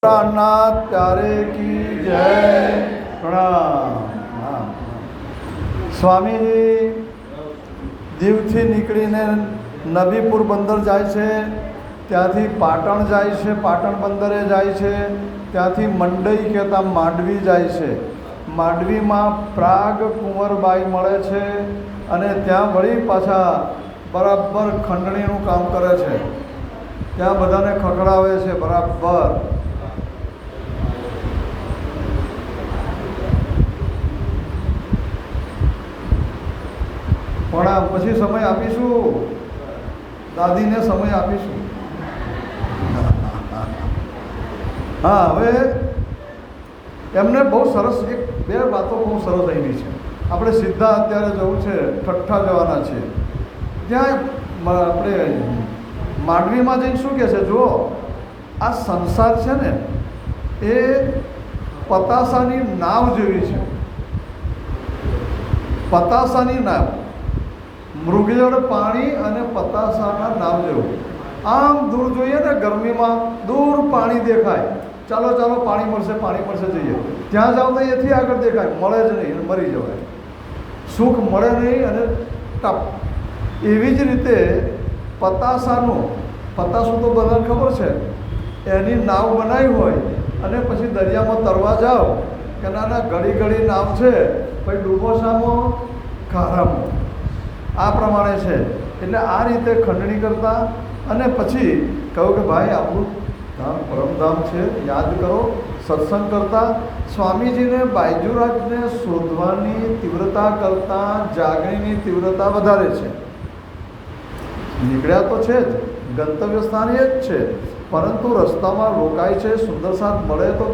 नाथ प्यारे की जय। प्रणाम। સ્વામીજી દીવથી નીકળીને નબીપુર બંદર જાય છે, ત્યાંથી પાટણ જાય છે, પાટણ બંદરે જાય છે, ત્યાંથી મંડઈ કહેતા માંડવી જાય છે, માંડવીમાં પ્રાગ કુંવરબાઈ મળે છે અને ત્યાં વળી પાછા બરાબર ખંડણીનું કામ કરે છે, ત્યાં બધાને ખખડાવે છે બરાબર. પણ પછી સમય આપીશું, દાદીને સમય આપીશું. હા, હવે એમને બહુ સરસ બે વાતો બહુ સરસ આવી છે. આપણે સીધા અત્યારે જવું છે, ઠઠ્ઠા જવાના છે. ત્યાં આપણે માંડવીમાં જઈને શું કહે છે, જુઓ આ સંસાર છે ને એ પતાસાની નાવ જેવી છે. પતાસાની નાવ, મૃગજળ પાણી અને પતાસાના નાવ જેવું. આમ દૂર જોઈએ ને ગરમીમાં દૂર પાણી દેખાય, ચાલો ચાલો પાણી મળશે જઈએ. ત્યાં જાઓ તો એથી આગળ દેખાય, મળે જ નહીં, મરી જવાય, સુખ મળે નહીં અને ટપ. એવી જ રીતે પતાસાનું, પતાસું તો બધાને ખબર છે, એની નાવ બનાવી હોય અને પછી દરિયામાં તરવા જાઓ કે ના ઘડી નાવ છે, પછી ડૂબોસામાં ખારામાં, આ પ્રમાણે છે. એટલે આ રીતે ખંડણી કરતા અને પછી કહ્યું કે ભાઈ આપણું ધામ પરમધામ છે, યાદ કરો, સત્સંગ કરતા. સ્વામીજીને બાયજુરાજને શોધવાની તીવ્રતા કરતાં જાગણીની તીવ્રતા વધારે છે. નીકળ્યા તો છે જ, ગંતવ્ય સ્થાન એ જ છે, પરંતુ રસ્તામાં રોકાય છે, સુંદર સાથ મળે તો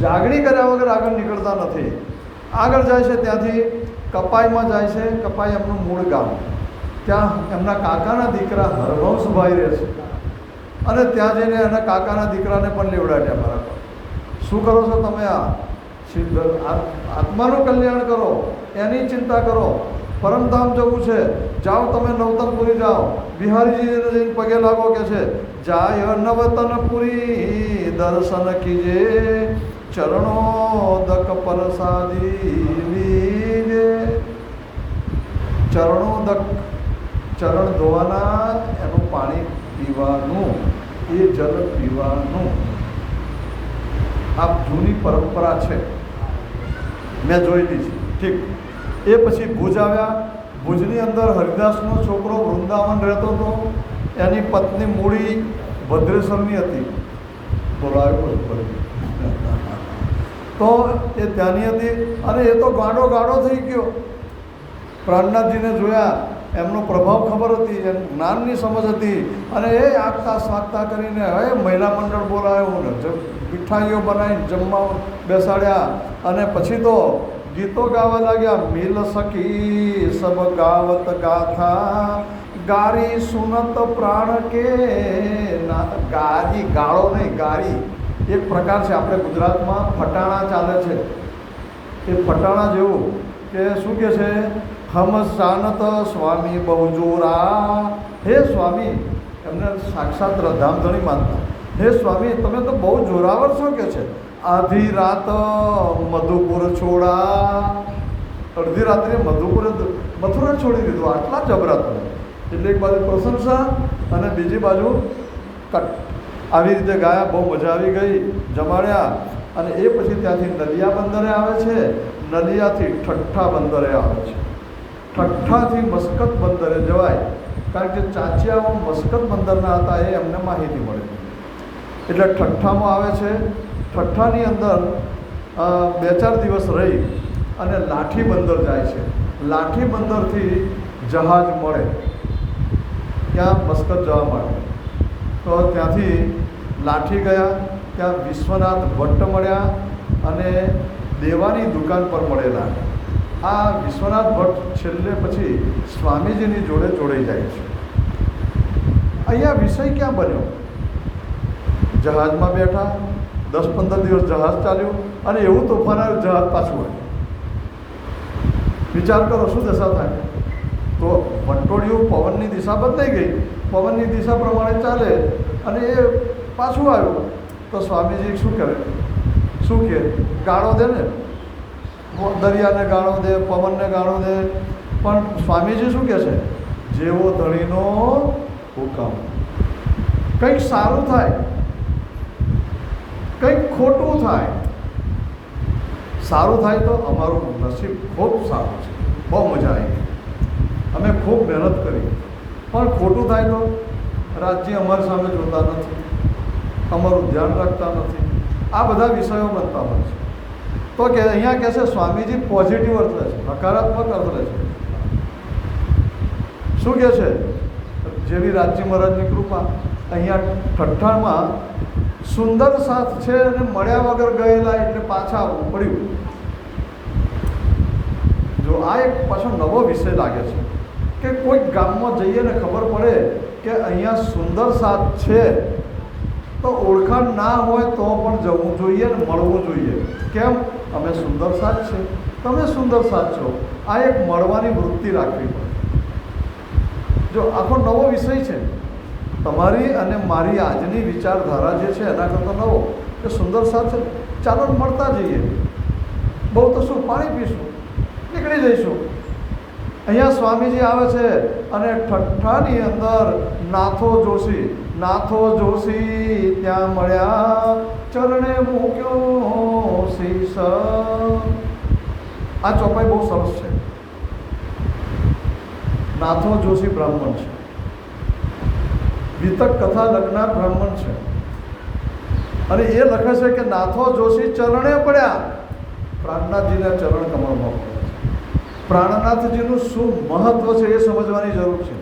જાગણી કર્યા વગર આગળ નીકળતા નથી. આગળ જાય છે, ત્યાંથી કપાઈમાં જાય છે. કપાઈ એમનું મૂળ ગામ, ત્યાં એમના કાકાના દીકરા હરવંશભાઈ રહે છે અને ત્યાં જઈને એના કાકાના દીકરાને પણ લેવડાવ્યા. બરાબર, શું કરો છો તમે? આત્માનું કલ્યાણ કરો, એની ચિંતા કરો. પરમધામ જવું છે, જાઓ તમે નવતનપુરી જાઓ, બિહારીજીને જઈને પગે લાગો કે છે, જાય નવતનપુરી દર્શન કીજે, ચરણો દક પરસાદી લીજે. ચરણોદક, ચરણ ધોવાના, એનું પાણી પીવાનું, એ જલ પીવાનું. આ જૂની પરંપરા છે, મેં જોયેલી છે. ઠીક. એ પછી ભુજ આવ્યા. ભુજની અંદર હરિદાસનો છોકરો વૃંદાવન રહેતો હતો, એની પત્ની મૂળી ભદ્રેશ્વરની હતી. બોલાવ્યો તો એ ત્યાંની હતી અને એ તો ગાડો થઈ ગયો. પ્રાણનાથજીને જોયા, એમનો પ્રભાવ ખબર હતી, એમ જ્ઞાનની સમજ હતી અને એ આગતા સ્વાગતા કરીને હવે મહિલા મંડળ બોલાવ્યું ને મીઠાઈઓ બનાવીને જમવા બેસાડ્યા અને પછી તો ગીતો ગાવા લાગ્યા. મિલ સખી સબ ગાવત ગાથા, ગારી સુનત પ્રાણ કે ના. ગારી, ગાળો નહીં, ગારી એક પ્રકાર છે. આપણે ગુજરાતમાં ફટાણા ચાલે છે, એ ફટાણા જેવું કે શું કહે છે, હમ શાનત સ્વામી બહુ જોરા. હે સ્વામી, એમને સાક્ષાત ધામધણી માનતા. હે સ્વામી, તમે તો બહુ જોરાવર છો કે છે. આધી રાત મધુપુર છોડા, અડધી રાત્રે મથુરા છોડી દીધું. આટલા જબરા તમે. એટલે એક બાજુ પ્રશંસા અને બીજી બાજુ કટ. આવી રીતે ગાયા, બહુ મજા આવી ગઈ, જમાડ્યા. અને એ પછી ત્યાંથી નલિયા બંદરે આવે છે, નલિયાથી ઠઠ્ઠા બંદરે આવે છે, ઠઠ્ઠાથી મસ્કત બંદરે જવાય. કારણ કે ચાચિયાઓ મસ્કત બંદરના હતા, એ એમને માહિતી મળી. એટલે ઠઠ્ઠામાં આવે છે. ઠઠ્ઠાની અંદર 2-4 દિવસ રહી અને લાઠી બંદર જાય છે. લાઠી બંદરથી જહાજ મળે ત્યાં મસ્કત જવા માટે. તો ત્યાંથી લાઠી ગયા, ત્યાં વિશ્વનાથ ભટ્ટ મળ્યા અને દેવાની દુકાન પર મળેલા. આ વિશ્વનાથ ભટ્ટ છેલ્લે પછી સ્વામીજીની જોડે જોડાઈ જાય છે. અહીંયા વિષય ક્યાં બન્યો? જહાજમાં બેઠા, 10-15 દિવસ જહાજ ચાલ્યું અને એવું તોફાન આવ્યું, જહાજ પાછું આવ્યું. વિચાર કરો શું દશા થાય. તો વંટોળિયું પવનની દિશા બદલાઈ ગઈ, પવનની દિશા પ્રમાણે ચાલે અને એ પાછું આવ્યું. તો સ્વામીજી શું કરે, શું કહે? ગાળો દે ને, દરિયાને ગાળો દે, પવનને ગાળો દે. પણ સ્વામીજી શું કહે છે? જેવો ધણીનો હુકમ. કંઈક સારું થાય, કંઈક ખોટું થાય. સારું થાય તો અમારું નસીબ ખૂબ સારું છે, બહુ મજા આવી, અમે ખૂબ મહેનત કરી. પણ ખોટું થાય તો રાજ્ય અમારી સામે જોતા નથી, અમારું ધ્યાન રાખતા નથી. આ બધા વિષયો બનતા હોય છે. તો કે અહીંયા કહે છે સ્વામીજી પોઝિટિવ અર્થ લે છે, હકારાત્મક અર્થ લે છે. શું કહે છે? જેવી રાજજી મહારાજની કૃપા. અહીંયા ઠઠ્ઠામાં સુંદર સાથ છે અને મળ્યા વગર ગયેલા એટલે પાછા આવવું પડ્યું. જો આ એક પાછો નવો વિષય લાગે છે કે કોઈક ગામમાં જઈએ ને ખબર પડે કે અહીંયા સુંદર સાથ છે, તો ઓળખાણ ના હોય તો પણ જવું જોઈએ ને મળવું જોઈએ. કેમ? અમે સુંદર સાથ છે, તમે સુંદર સાથ છો. આ એક મળવાની વૃત્તિ રાખવી પડે. જો આખો નવો વિષય છે તમારી અને મારી આજની વિચારધારા જે છે એના કરતાં નવો કે સુંદર સાથ છે, ચાલો મળતા જઈએ. બહુ તો શું, પાણી પીશું, નીકળી જઈશું. અહીંયા સ્વામીજી આવે છે અને ઠઠ્ઠાની અંદર નાથો જોશી ત્યાં મળ્યા, ચરણે મૂક્યો શીશ. આ ચોપાઈ બહુ સરસ છે. નાથો જોશી બ્રાહ્મણ છે, વિતક કથા લખનાર બ્રાહ્મણ છે, અને એ લખે છે કે નાથો જોશી ચરણે પડ્યા. પ્રાણનાથજીના ચરણ કમળમાં પડ્યા છે. પ્રાણનાથજીનું શું મહત્વ છે એ સમજવાની જરૂર છે.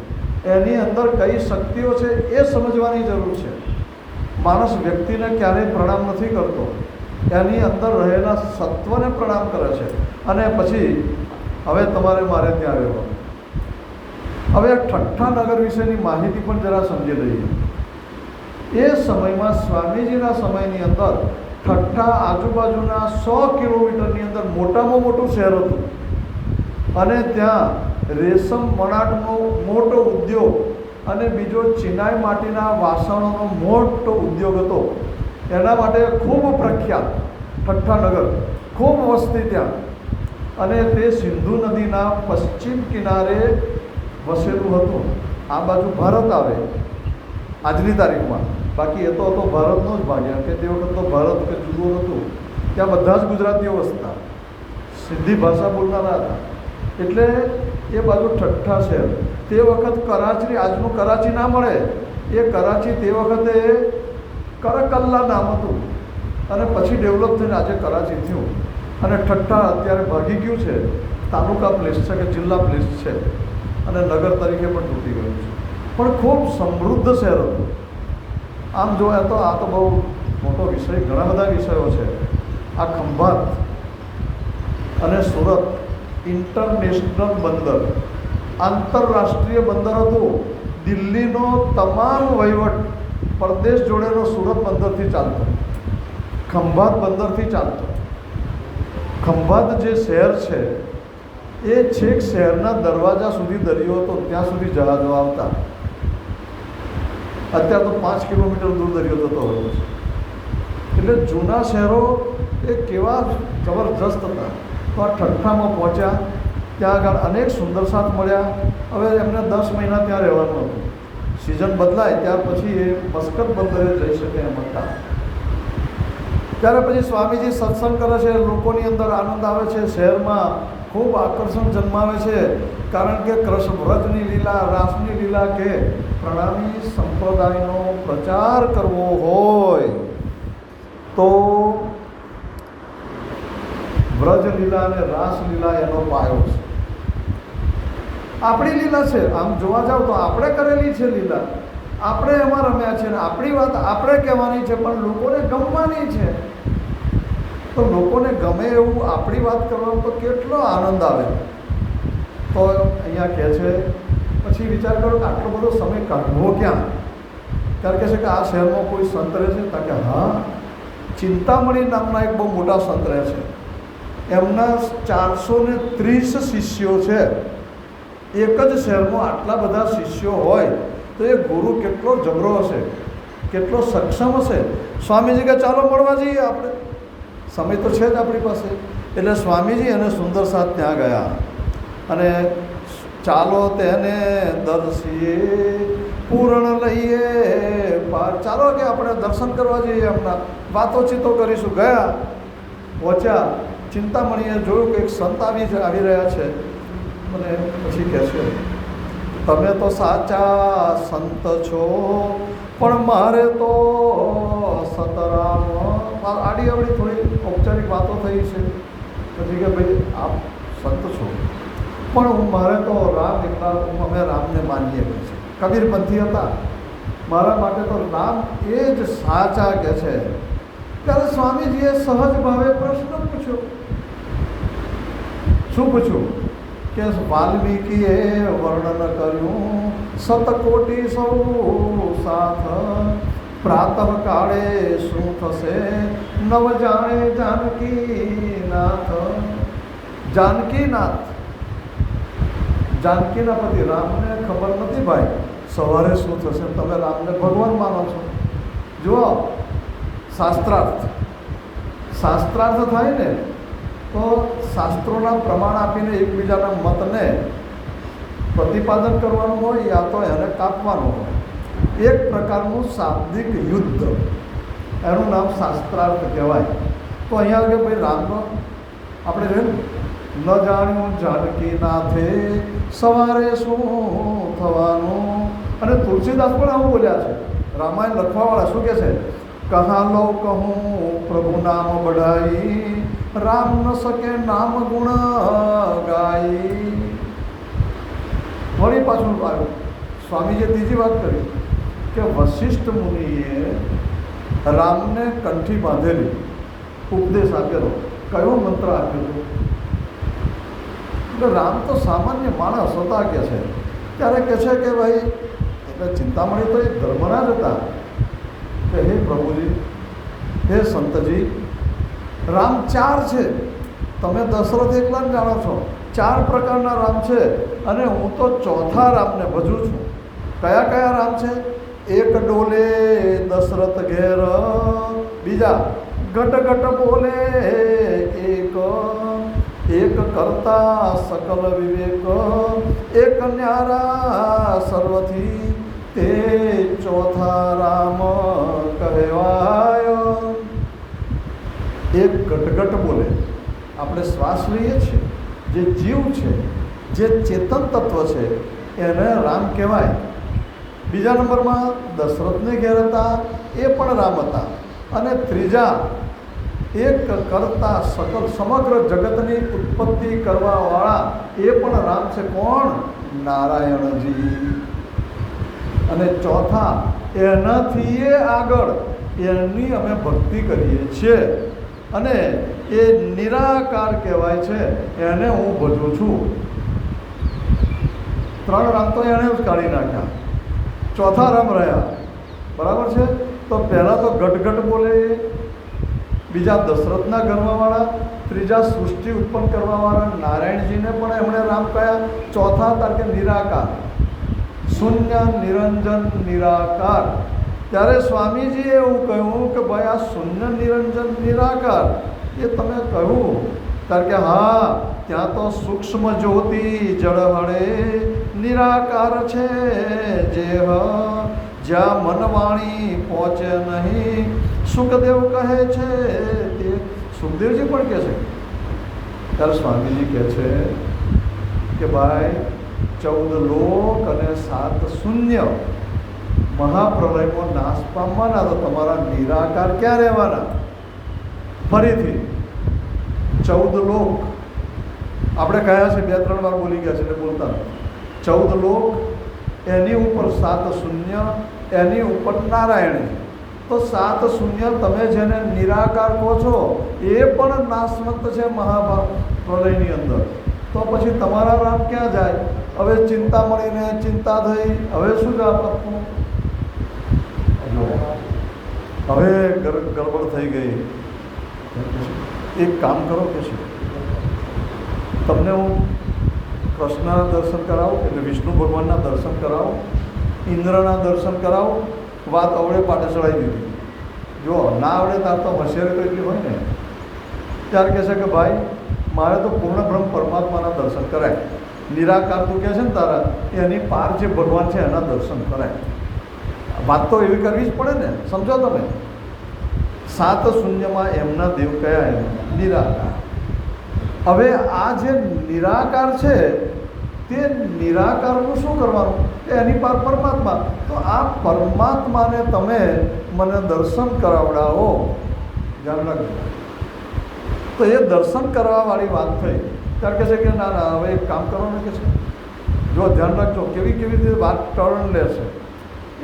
એની અંદર કઈ શક્તિઓ છે એ સમજવાની જરૂર છે. માણસ વ્યક્તિને ક્યારેય પ્રણામ નથી કરતો, એની અંદર રહેલા સત્વને પ્રણામ કરે છે. અને પછી હવે તમારે મારે ત્યાં રહેવાનું. હવે ઠઠ્ઠા નગર વિશેની માહિતી પણ જરા સમજી લઈએ. એ સમયમાં સ્વામીજીના સમયની અંદર ઠઠ્ઠા આજુબાજુના 100 કિલોમીટરની અંદર મોટામાં મોટું શહેર હતું. અને ત્યાં રેશમ વણાટનો મોટો ઉદ્યોગ અને બીજો ચિનાઈ માટીના વાસણોનો મોટો ઉદ્યોગ હતો. એના માટે ખૂબ પ્રખ્યાત ઠઠ્ઠા નગર, ખૂબ વસ્તી ત્યાં. અને તે સિંધુ નદીના પશ્ચિમ કિનારે વસેલું હતું. આ બાજુ ભારત આવે આજની તારીખમાં, બાકી એ તો હતો ભારતનો જ ભાગ. કે તે વખત તો ભારત કે જુદું હતું. ત્યાં બધા જ ગુજરાતીઓ વસતા, સિંધી ભાષા બોલનારા હતા. એટલે એ બાજુ ઠઠ્ઠા શહેર. તે વખત કરાચી, આજનું કરાચી ના મળે, એ કરાચી તે વખતે કરકલ્લા નામ હતું અને પછી ડેવલપ થઈને આજે કરાચી થયું. અને ઠઠ્ઠા અત્યારે ભાગી ગયું છે, તાલુકા પ્લેસ છે કે જિલ્લા પ્લેસ છે, અને નગર તરીકે પણ તૂટી ગયું છે. પણ ખૂબ સમૃદ્ધ શહેર હતું. આમ જોયા તો આ તો બહુ મોટો વિષય, ઘણા બધા વિષયો છે. આ ખંભાત અને સુરત ઇન્ટરનેશનલ બંદર, આંતરરાષ્ટ્રીય બંદર હતું. દિલ્હીનો તમામ વહીવટ પરદેશ જોડેનો સુરત બંદરથી ચાલતો, ખંભાત બંદરથી ચાલતો. ખંભાત જે શહેર છે એ છેક શહેરના દરવાજા સુધી દરિયો હતો, ત્યાં સુધી જહાજો આવતા. અત્યારે તો 5 કિલોમીટર દૂર દરિયો જતો હોય છે. એટલે જૂના શહેરો એ કેવા જબરજસ્ત હતા. તો આ ઠઠ્ઠામાં પહોંચ્યા, ત્યાં આગળ અનેક સુંદર સાથ મળ્યા. હવે એમને 10 મહિના ત્યાં રહેવાનું હતું. સિઝન બદલાય ત્યાર પછી એ મસ્કત બંદરે જઈ શકે એમ હતા. ત્યારે પછી સ્વામીજી સત્સંગ કરે છે, લોકોની અંદર આનંદ આવે છે, શહેરમાં ખૂબ આકર્ષણ જન્માવે છે. કારણ કે કૃષ્ણ વ્રજની લીલા, રાસની લીલા કે પ્રણામી સંપ્રદાયનો પ્રચાર કરવો હોય તો વ્રજ લીલા અને રાસલીલા એનો પાયો છે. આપણી લીલા છે, આમ જોવા જાવ તો આપણે કરેલી છે લીલા, આપણે એમાં રમ્યા છે ને આપણી વાત આપણે કહેવાની છે, પણ લોકોને ગમવાની છે. તો લોકોને ગમે એવું આપણી વાત કરવાનો તો કેટલો આનંદ આવે. તો અહીંયા કહે છે, પછી વિચાર કરો કે આટલો બધો સમય કાઢવો ક્યાં? ત્યારે કહે છે કે આ શહેરમાં કોઈ સંત રહે છે? કારણ કે હા, ચિંતામણી નામના એક બહુ મોટા સંત રહે છે. એમના 430 શિષ્યો છે. એક જ શહેરમાં આટલા બધા શિષ્યો હોય તો એ ગુરુ કેટલો જબરો હશે, કેટલો સક્ષમ હશે. સ્વામીજી કે ચાલો મળવા જઈએ આપણે, સમય તો છે જ આપણી પાસે. એટલે સ્વામીજી અને સુંદર સાથ ત્યાં ગયા અને ચાલો તેને દર્શીએ પૂર્ણ લઈએ પાર, ચાલો કે આપણે દર્શન કરવા જઈએ, એમના વાતોચીતો કરીશું. ગયા, પહોંચ્યા, ચિંતામણીએ જોયું કે એક સંત આવી રહ્યા છે. મને પછી કહે છે, તમે તો સાચા સંત છો, પણ મારે તો સતરામ. આડી અવડી થોડી ઔપચારિક વાતો થઈ છે. પછી કે ભાઈ આપ સંત છો, પણ મારે તો રામ એકલા, અમે રામને માનીએ છીએ. કબીરપંથી હતા, મારા માટે તો રામ એ જ સાચા કે છે. ત્યારે સ્વામીજીએ સહજ ભાવે પ્રશ્ન પૂછ્યો. શું પૂછ્યું? કે વાલ્મીકીએ વર્ણન કર્યું, સતકોટી સૌ સાથ, પ્રાતઃ કાળે શું થશે, નવ જાણે જાનકીનાથ. જાનકીનાથ, જાનકીના પતિ રામને ખબર નથી ભાઈ સવારે શું થશે. તમે રામને ભગવાન માનો છો. જુઓ, શાસ્ત્રાર્થ થાય ને તો શાસ્ત્રોના પ્રમાણ આપીને એકબીજાના મતને પ્રતિપાદન કરવાનું હોય, યા તો એને કાપવાનું હોય. એક પ્રકારનું શાબ્દિક યુદ્ધ, એનું નામ શાસ્ત્રાર્થ કહેવાય. તો અહીંયા કે ભાઈ રામનો આપણે કહે ન જાણ્યું જાનકીનાથે સવારે શું થવાનું. અને તુલસીદાસ પણ આવું બોલ્યા છે. રામાયણ લખવાવાળા શું કહે છે? કહા લો કહું પ્રભુ નામ બઢાઈ, રામ ન શકે નામ ગુણ ગાઈ. વળી પાછું આવ્યું, સ્વામીજીએ ત્રીજી વાત કરી કે વશિષ્ઠ મુનિએ રામને કંઠી બાંધેલી, ઉપદેશ આપેલો. કયો મંત્ર આપ્યો હતો? એટલે રામ તો સામાન્ય માણસ હતા કે છે. ત્યારે કહે છે કે ભાઈ, એટલે ચિંતામણી તો એ ધર્મના જ હતા કે હે પ્રભુજી, હે સંતજી, રામ 4 છે. તમે દશરથ એકલા જ જાણો છો. 4 પ્રકારના રામ છે અને હું તો ચોથા રામને ભજું છું. કયા કયા રામ છે? એક ડોલે દશરથ ઘેર, બીજા ઘટ ઘટ બોલે એક કરતા સકલ વિવેક, એક ન્યારા સર્વથી, તે ચોથા રામ કહેવાય. એક ઘટઘટ બોલે, આપણે શ્વાસ લઈએ છીએ, જે જીવ છે, જે ચેતન તત્વ છે, એને રામ કહેવાય. બીજા નંબરમાં દશરથને ઘેર હતા, એ પણ રામ હતા. અને ત્રીજા એક કરતા સકલ સમગ્ર જગતની ઉત્પત્તિ કરવાવાળા, એ પણ રામ છે. કોણ? નારાયણજી. અને ચોથા એનાથી એ આગળ, એની અમે ભક્તિ કરીએ છીએ અને એ નિરાકાર કહેવાય છે, એને હું ભજું છું. 3 રામ તો એણે જ કાઢી નાખ્યા, ચોથા રામ રહ્યા. બરાબર છે? તો પહેલાં તો ઘટઘટ બોલે, બીજા દશરથના ગર્વવાળા, ત્રીજા સૃષ્ટિ ઉત્પન્ન કરવાવાળા નારાયણજીને પણ એમણે રામ કહ્યા. ચોથા તારકે નિરાકાર, શૂન્ય નિરંજન નિરાકાર. ત્યારે સ્વામીજીએ એવું કહ્યું કે ભાઈ આ શૂન્ય નિરંજન નિરાકાર એ તમે કહ્યું. કારણ કે હા, ત્યાં તો સૂક્ષ્મ જ્યોતિ જળહળે નિરાકાર છે, જે જ્યાં મનવાણી પહોંચે નહીં. સુખદેવ કહે છે તે, સુખદેવજી પણ કહે છે. ત્યારે સ્વામીજી કહે છે કે ભાઈ 14 લોક અને 7 શૂન્ય મહાપ્રલયમાં નાશ પામવાના, તો તમારા નિરાકાર ક્યાં રહેવાના? ફરીથી 14 લોક આપણે કયા છે, 2-3 વાર બોલી ગયા છે એટલે બોલતા. 14 લોક, એની ઉપર 7 શૂન્ય, એની ઉપર નારાયણી. તો 7 શૂન્ય તમે જેને નિરાકાર કહો છો એ પણ નાશવંત છે મહાપ્રલયની અંદર. તો પછી તમારા રામ ક્યાં જાય? હવે ચિંતામણીને ચિંતા થઈ, હવે શું જવાબ આપવું? હવે ગડબડ થઈ ગઈ. એક કામ કરો કે છે, તમને હું કૃષ્ણના દર્શન કરાવું, એટલે વિષ્ણુ ભગવાનના દર્શન કરાવું, ઇન્દ્રના દર્શન કરાવું. વાત અવળે પાટે ચડાવી દીધી. જો ના આવડે તાર તો હોશિયારી તો એટલી હોય ને, ત્યારે કહે છે કે ભાઈ મારે તો પૂર્ણ બ્રહ્મ પરમાત્માના દર્શન કરાય, નિરાકાર તું કહે છે ને તારા એની પાર જે ભગવાન છે એના દર્શન કરાય. વાત તો એવી કરવી જ પડે ને, સમજો તમે. સાત શૂન્યમાં એમના દેવ કયા? એમ નિરાકાર. હવે આ જે નિરાકાર છે તે નિરાકારનું શું કરવાનું? એની પાર પરમાત્મા. તો આ પરમાત્માને તમે મને દર્શન કરાવડાવો, ધ્યાન રાખજો. તો એ દર્શન કરવાવાળી વાત થઈ. ત્યારે કહે છે કે ના ના હવે એક કામ કરો ને, કે છે જો ધ્યાન રાખજો કેવી કેવી રીતે વાત ટર્ન લેશે.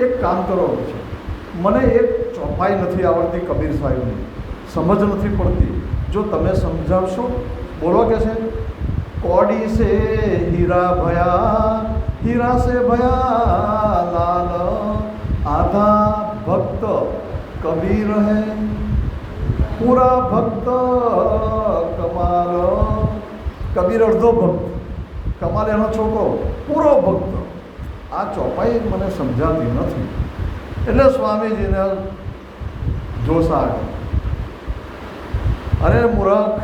એક કામ કરો છે, મને એક ચોપાઈ નથી આવડતી કબીર સાહેબની, સમજ નથી પડતી, જો તમે સમજાવશો. બોલો કે છે કોડી સે હીરા ભયા, હીરા સે ભયા લાલ, આધા ભક્ત કબીર હૈ, પૂરા ભક્ત કમાલ. કબીર અડધો ભક્ત, કમાલ એનો છોકરો પૂરો ભક્ત. આ ચોપાઈ મને સમજાતી નથી. એટલે સ્વામીજીને જોશ આવ્યો. અરે મૂર્ખ,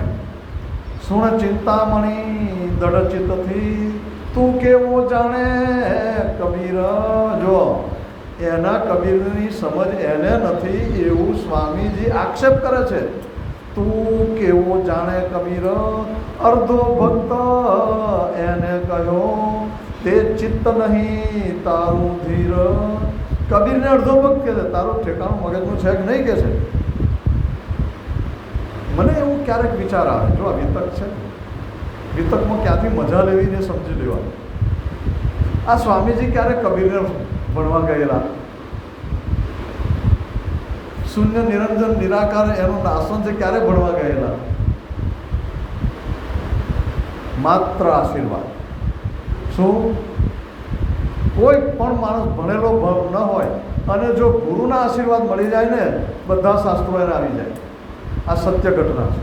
સુણ ચિંતામણી દઢ ચિત્તથી, તું કેવો જાણે કબીર. જો એના કબીરની સમજ એને નથી એવું સ્વામીજી આક્ષેપ કરે છે. તું કેવો જાણે કબીર, અર્ધો ભક્ત એને કહ્યો, તે ચિત્ત નહીં તારું ધીર. કબીરને અડધો ભક્ત કહે છે, તારું ઠેકાણું મગજનું છે કે નહીં, કે છે. મને એવું ક્યારેક વિચાર આવે, જો આ વિતક છે, વિતકમાં ક્યાંથી મજા લેવીને સમજી લેવાનું. આ સ્વામીજી ક્યારેક કબીરને ભણવા ગયેલા? શૂન્ય નિરંજન નિરાકાર એનું નાશન છે, ક્યારે ભણવા ગયેલા? માત્ર આશીર્વાદ. શું? કોઈ પણ માણસ ભણેલો ન હોય અને જો ગુરુના આશીર્વાદ મળી જાય ને, બધા શાસ્ત્રો એને આવી જાય. આ સત્ય ઘટના છે.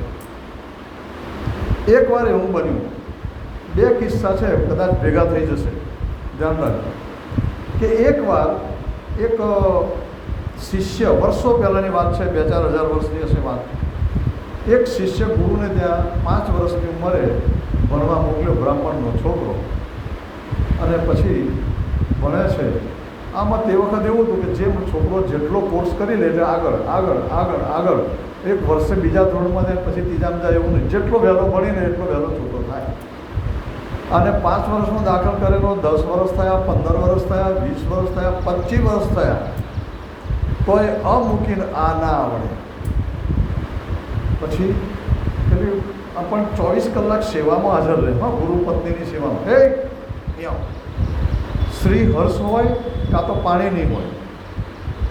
એકવાર એવું બન્યું, બે કિસ્સા છે, કદાચ ભેગા થઈ જશે, ધ્યાન રાખજો. કે એકવાર એક શિષ્ય, વર્ષો પહેલાંની વાત છે, 2-4 હજાર વર્ષની હશે વાત. એક શિષ્ય ગુરુને ત્યાં 5 વર્ષની ઉંમરે ભણવા મોકલ્યો, બ્રાહ્મણનો છોકરો. અને પછી ભણે છે. આમાં તે વખત એવું હતું કે જે છોકરો જેટલો કોર્સ કરી લે એટલે આગળ આગળ આગળ આગળ, એક વર્ષે બીજા ધોરણમાં જાય, પછી ત્રીજામાં જાય, એવું નહીં. જેટલો વહેલો ભણીને એટલો વહેલો છોકરો થાય. અને 5 વર્ષમાં દાખલ કરેલો, 10 વર્ષ થયા, 15 વર્ષ થયા, 20 વર્ષ થયા, 25 વર્ષ થયા, તો એ અમૂકીને આ ના આવડે. પછી પેલી પણ 24 કલાક સેવામાં હાજર રહે. હા, ગુરુ પત્નીની સેવામાં. હે શ્રી હર્ષ હોય કાં તો પાણી નહીં હોય,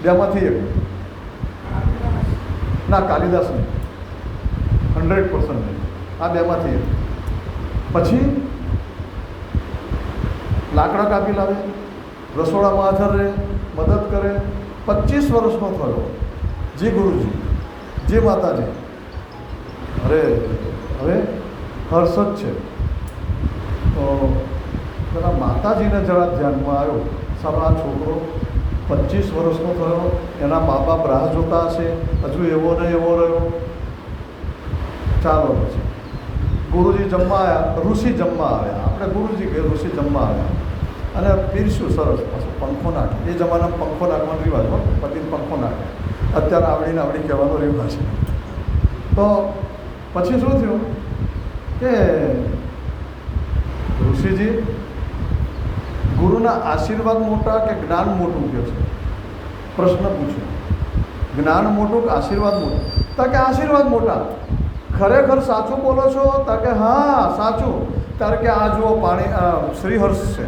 બેમાંથી એક. ના, કાલિદાસ નહીં, 100% નહીં, આ બેમાંથી એક. પછી લાકડા કાપી લાવે, રસોડામાં હાજર રહે, મદદ કરે. 25 વર્ષનો થયો. જી ગુરુજી, જી માતાજી. અરે હવે હર્ષ જ છે. તો પેલા માતાજીને જરા ધ્યાનમાં આવ્યો, સાહેબ આ છોકરો 25 વર્ષનો થયો, એના મા બાપ રાહ જોતા હશે, હજુ એવો ને એવો રહ્યો. ચાલો પછી ગુરુજી જમવા આવ્યા, ઋષિ જમવા આવ્યા. આપણે ગુરુજી કે ઋષિ જમવા આવ્યા અને પીરસ્યું સરસ. પાછું પંખો નાખે. એ જમાનામાં પંખો નાખવાનો રિવાજ હોય, પતિને પંખો નાખે. અત્યારે આવડીને આવડી કહેવાનો રિવાજ છે. તો પછી શું થયું કે ઋષિજી, ગુરુના આશીર્વાદ મોટા કે જ્ઞાન મોટું કહે છે? પ્રશ્ન પૂછ્યો. જ્ઞાન મોટું કે આશીર્વાદ મોટું? તો કે આશીર્વાદ મોટા. ખરેખર સાચું બોલો છો? તો કે હા સાચું. ત્યારે કે આ જુઓ પાણી, શ્રીહર્ષ છે,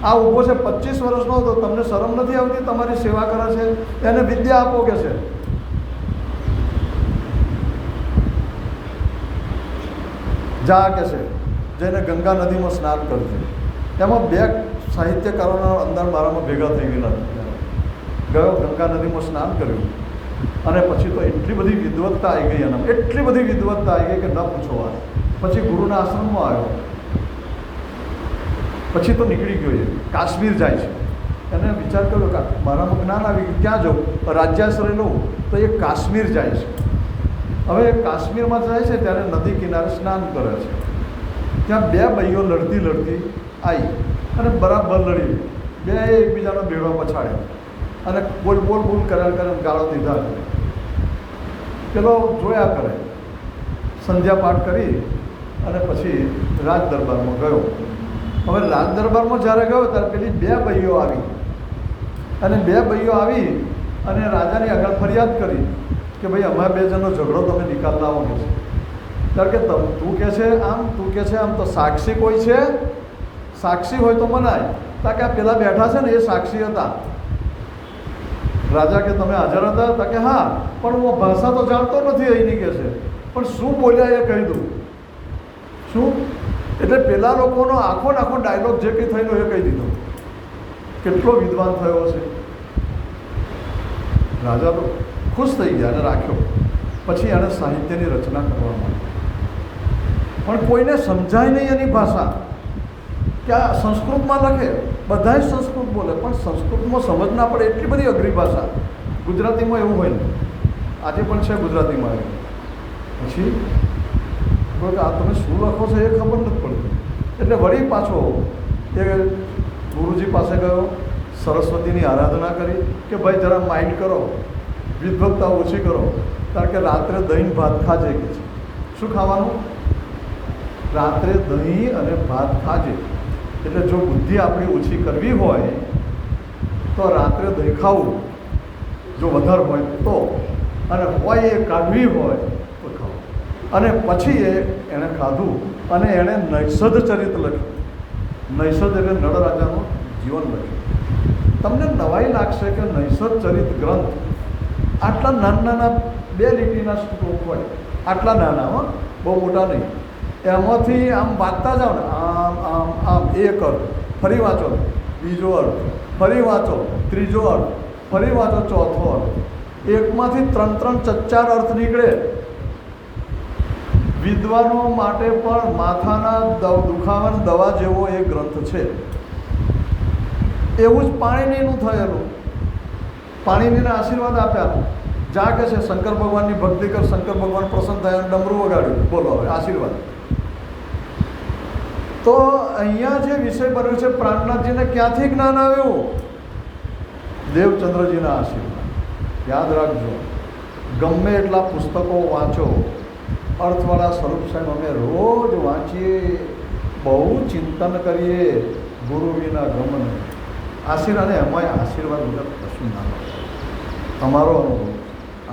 આ ઊભો છે, 25 વર્ષનો. તો તમને શરમ નથી આવતી? તમારી સેવા કરે છે, એને વિદ્યા આપો કે છે. જા કે છે, જઈને ગંગા નદીમાં સ્નાન કરજે. એમાં 2 સાહિત્યકારોના અંદર મારામાં ભેગા થઈ ગયેલા. ગયો, ગંગા નદીમાં સ્નાન કર્યું, અને પછી તો એટલી બધી વિદવત્તા આવી ગઈ એના, એટલી બધી વિદવત્તા આવી ગઈ કે ન પૂછો વાત. પછી ગુરુના આશ્રમમાં આવ્યો, પછી તો નીકળી ગયો. એ કાશ્મીર જાય છે, એને વિચાર કર્યો કે મારામાં જ્ઞાન આવી ગયું, ક્યાં જવું, રાજ્યાશ્રય લઉં તો એ કાશ્મીર જાય છે. હવે કાશ્મીરમાં જાય છે ત્યારે નદી કિનારે સ્નાન કરે છે. ત્યાં બે ભાઈઓ લડતી આવી અને બરાબર લડી, બે એકબીજાનો બેડો પછાડ્યો અને બોલ કર્યા ગાળો દીધા. પેલો જોયા કરે, સંધ્યા પાઠ કરી અને પછી રાજ દરબારમાં ગયો. હવે રાજ દરબારમાં જ્યારે ગયો ત્યારે પેલી બે ભાઈઓ આવી અને રાજાની આગળ ફરિયાદ કરી કે ભાઈ અમારા બે જણનો ઝઘડો તમે નિકાલ લાવો કે છે. ત્યારે કે તું કહે છે આમ, તું કહે છે આમ, તો સાક્ષી કોઈ છે? સાક્ષી હોય તો મનાય. તા કે આ પેલા બેઠા છે ને એ સાક્ષી હતા. રાજા કે તમે હાજર હતા? તા કે હા, પણ હું ભાષા તો જાણતો નથી અહીંની કે છે, પણ શું બોલ્યા એ કહી દઉં. શું? એટલે પેલા લોકોનો આખો ડાયલોગ જે કંઈ થયેલો એ કહી દીધો. કેટલો વિદ્વાન થયો છે. રાજા તો ખુશ થઈ ગયા અને રાખ્યો. પછી એણે સાહિત્યની રચના કરવા માંડી, પણ કોઈને સમજાય નહીં એની ભાષા. કે આ સંસ્કૃતમાં લખે, બધા જ સંસ્કૃત બોલે, પણ સંસ્કૃતમાં સમજ ના પડે એટલી બધી અઘરી ભાષા. ગુજરાતીમાં એવું હોય ને, આજે પણ છે ગુજરાતીમાં એવું. પછી આ તમે શું લખો છો એ ખબર નથી પડતી. એટલે વળી પાછો એ ગુરુજી પાસે ગયો, સરસ્વતીની આરાધના કરી કે ભાઈ જરા માઇન્ડ કરો, વિદ્વત્તા ઓછી કરો. કારણ કે રાત્રે દહીં ભાત ખાજે કે છે. શું ખાવાનું? રાત્રે દહીં અને ભાત ખાજે. એટલે જો બુદ્ધિ આપણી ઓછી કરવી હોય તો રાત્રે દહીં ખાવું, જો વધારે હોય તો, અને હોય એ કાઢવી હોય તો ખાવું. અને પછી એણે ખાધું અને એણે નૈષધ ચરિત્ર લખ્યું. નૈષધ એટલે નળ રાજાનું જીવન લખ્યું. તમને નવાઈ લાગશે કે નૈષધ ચરિત ગ્રંથ આટલા નાના 2 લીટીના શ્લોક હોય, આટલા નાના, બહુ મોટા નહીં. એમાંથી આમ વાંચતા જાઓ ને, આમ એક અર્થ, ફરી વાંચો બીજો અર્થ, ફરી વાંચો ત્રીજો અર્થ, ફરી વાંચો ચોથો અર્થ. એકમાંથી 3-4 અર્થ નીકળે. વિદ્વાનો માટે પણ માથાના દુખાવાની દવા જેવો એ ગ્રંથ છે. એવું જ પાણીનીનું થયેલું. પાણીનીને આશીર્વાદ આપ્યા. જા કે છે શંકર ભગવાનની ભક્તિ કર, શંકર ભગવાન પ્રસન્ન થયા, ડમરું વગાડ્યું. બોલો હવે આશીર્વાદ. તો અહીંયા જે વિષય બન્યો છે પ્રાણનાથજીને ક્યાંથી જ્ઞાન આવ્યું? દેવચંદ્રજીના આશીર્વાદ. યાદ રાખજો, ગમે એટલા પુસ્તકો વાંચો, અર્થવાળા સ્વરૂપ સાહેબ અમે રોજ વાંચીએ, બહુ ચિંતન કરીએ, ગુરુ વિના ગમન. આશીર્વાદ એમાંય આશીર્વાદ વગર કશું ના મળે. તમારો અનુભવ,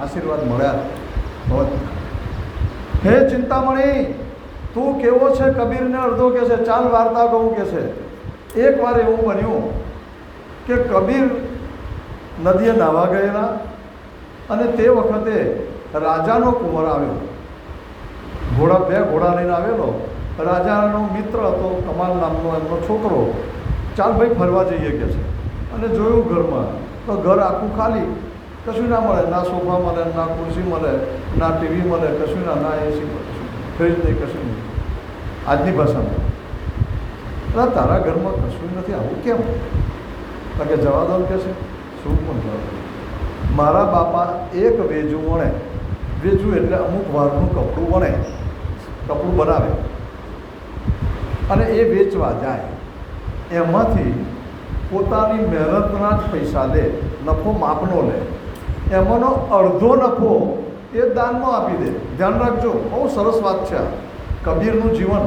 આશીર્વાદ મળ્યા તો જ. હે ચિંતામણી, તું કેવો છે? કબીરને અડધો કે છે, ચાલ વાર્તા કહું કે છે. એકવાર એવું બન્યું કે કબીર નદીએ નાહવા ગયેલા અને તે વખતે રાજાનો કુંવર આવ્યો. બે ઘોડા લઈને આવેલો. રાજાનો મિત્ર હતો, કમાલ નામનો એમનો છોકરો. ચાલ ભાઈ ફરવા જઈએ કે છે. અને જોયું ઘરમાં તો ઘર આખું ખાલી, કશું ના મળે. ના સોફા મળે, ના ખુરશી મળે, ના ટીવી મળે, કશું ના એસી મળે, ફ્રીજ નહીં, કશું નહીં. આજની ભાષામાં તારા ઘરમાં કશું નથી, આવું કેમ? કારણ કે જવા દો કે છે. શું પણ જવા દો. મારા બાપા એક વેજું વણે. વેજું એટલે અમુક વારનું કપડું વણે, કપડું બનાવે અને એ વેચવા જાય. એમાંથી પોતાની મહેનતના જ પૈસા લે, નફો માપનો લે. એમાંનો અડધો નફો એ દાનમાં આપી દે. ધ્યાન રાખજો, બહુ સરસ વાત છે આ. કબીરનું જીવન.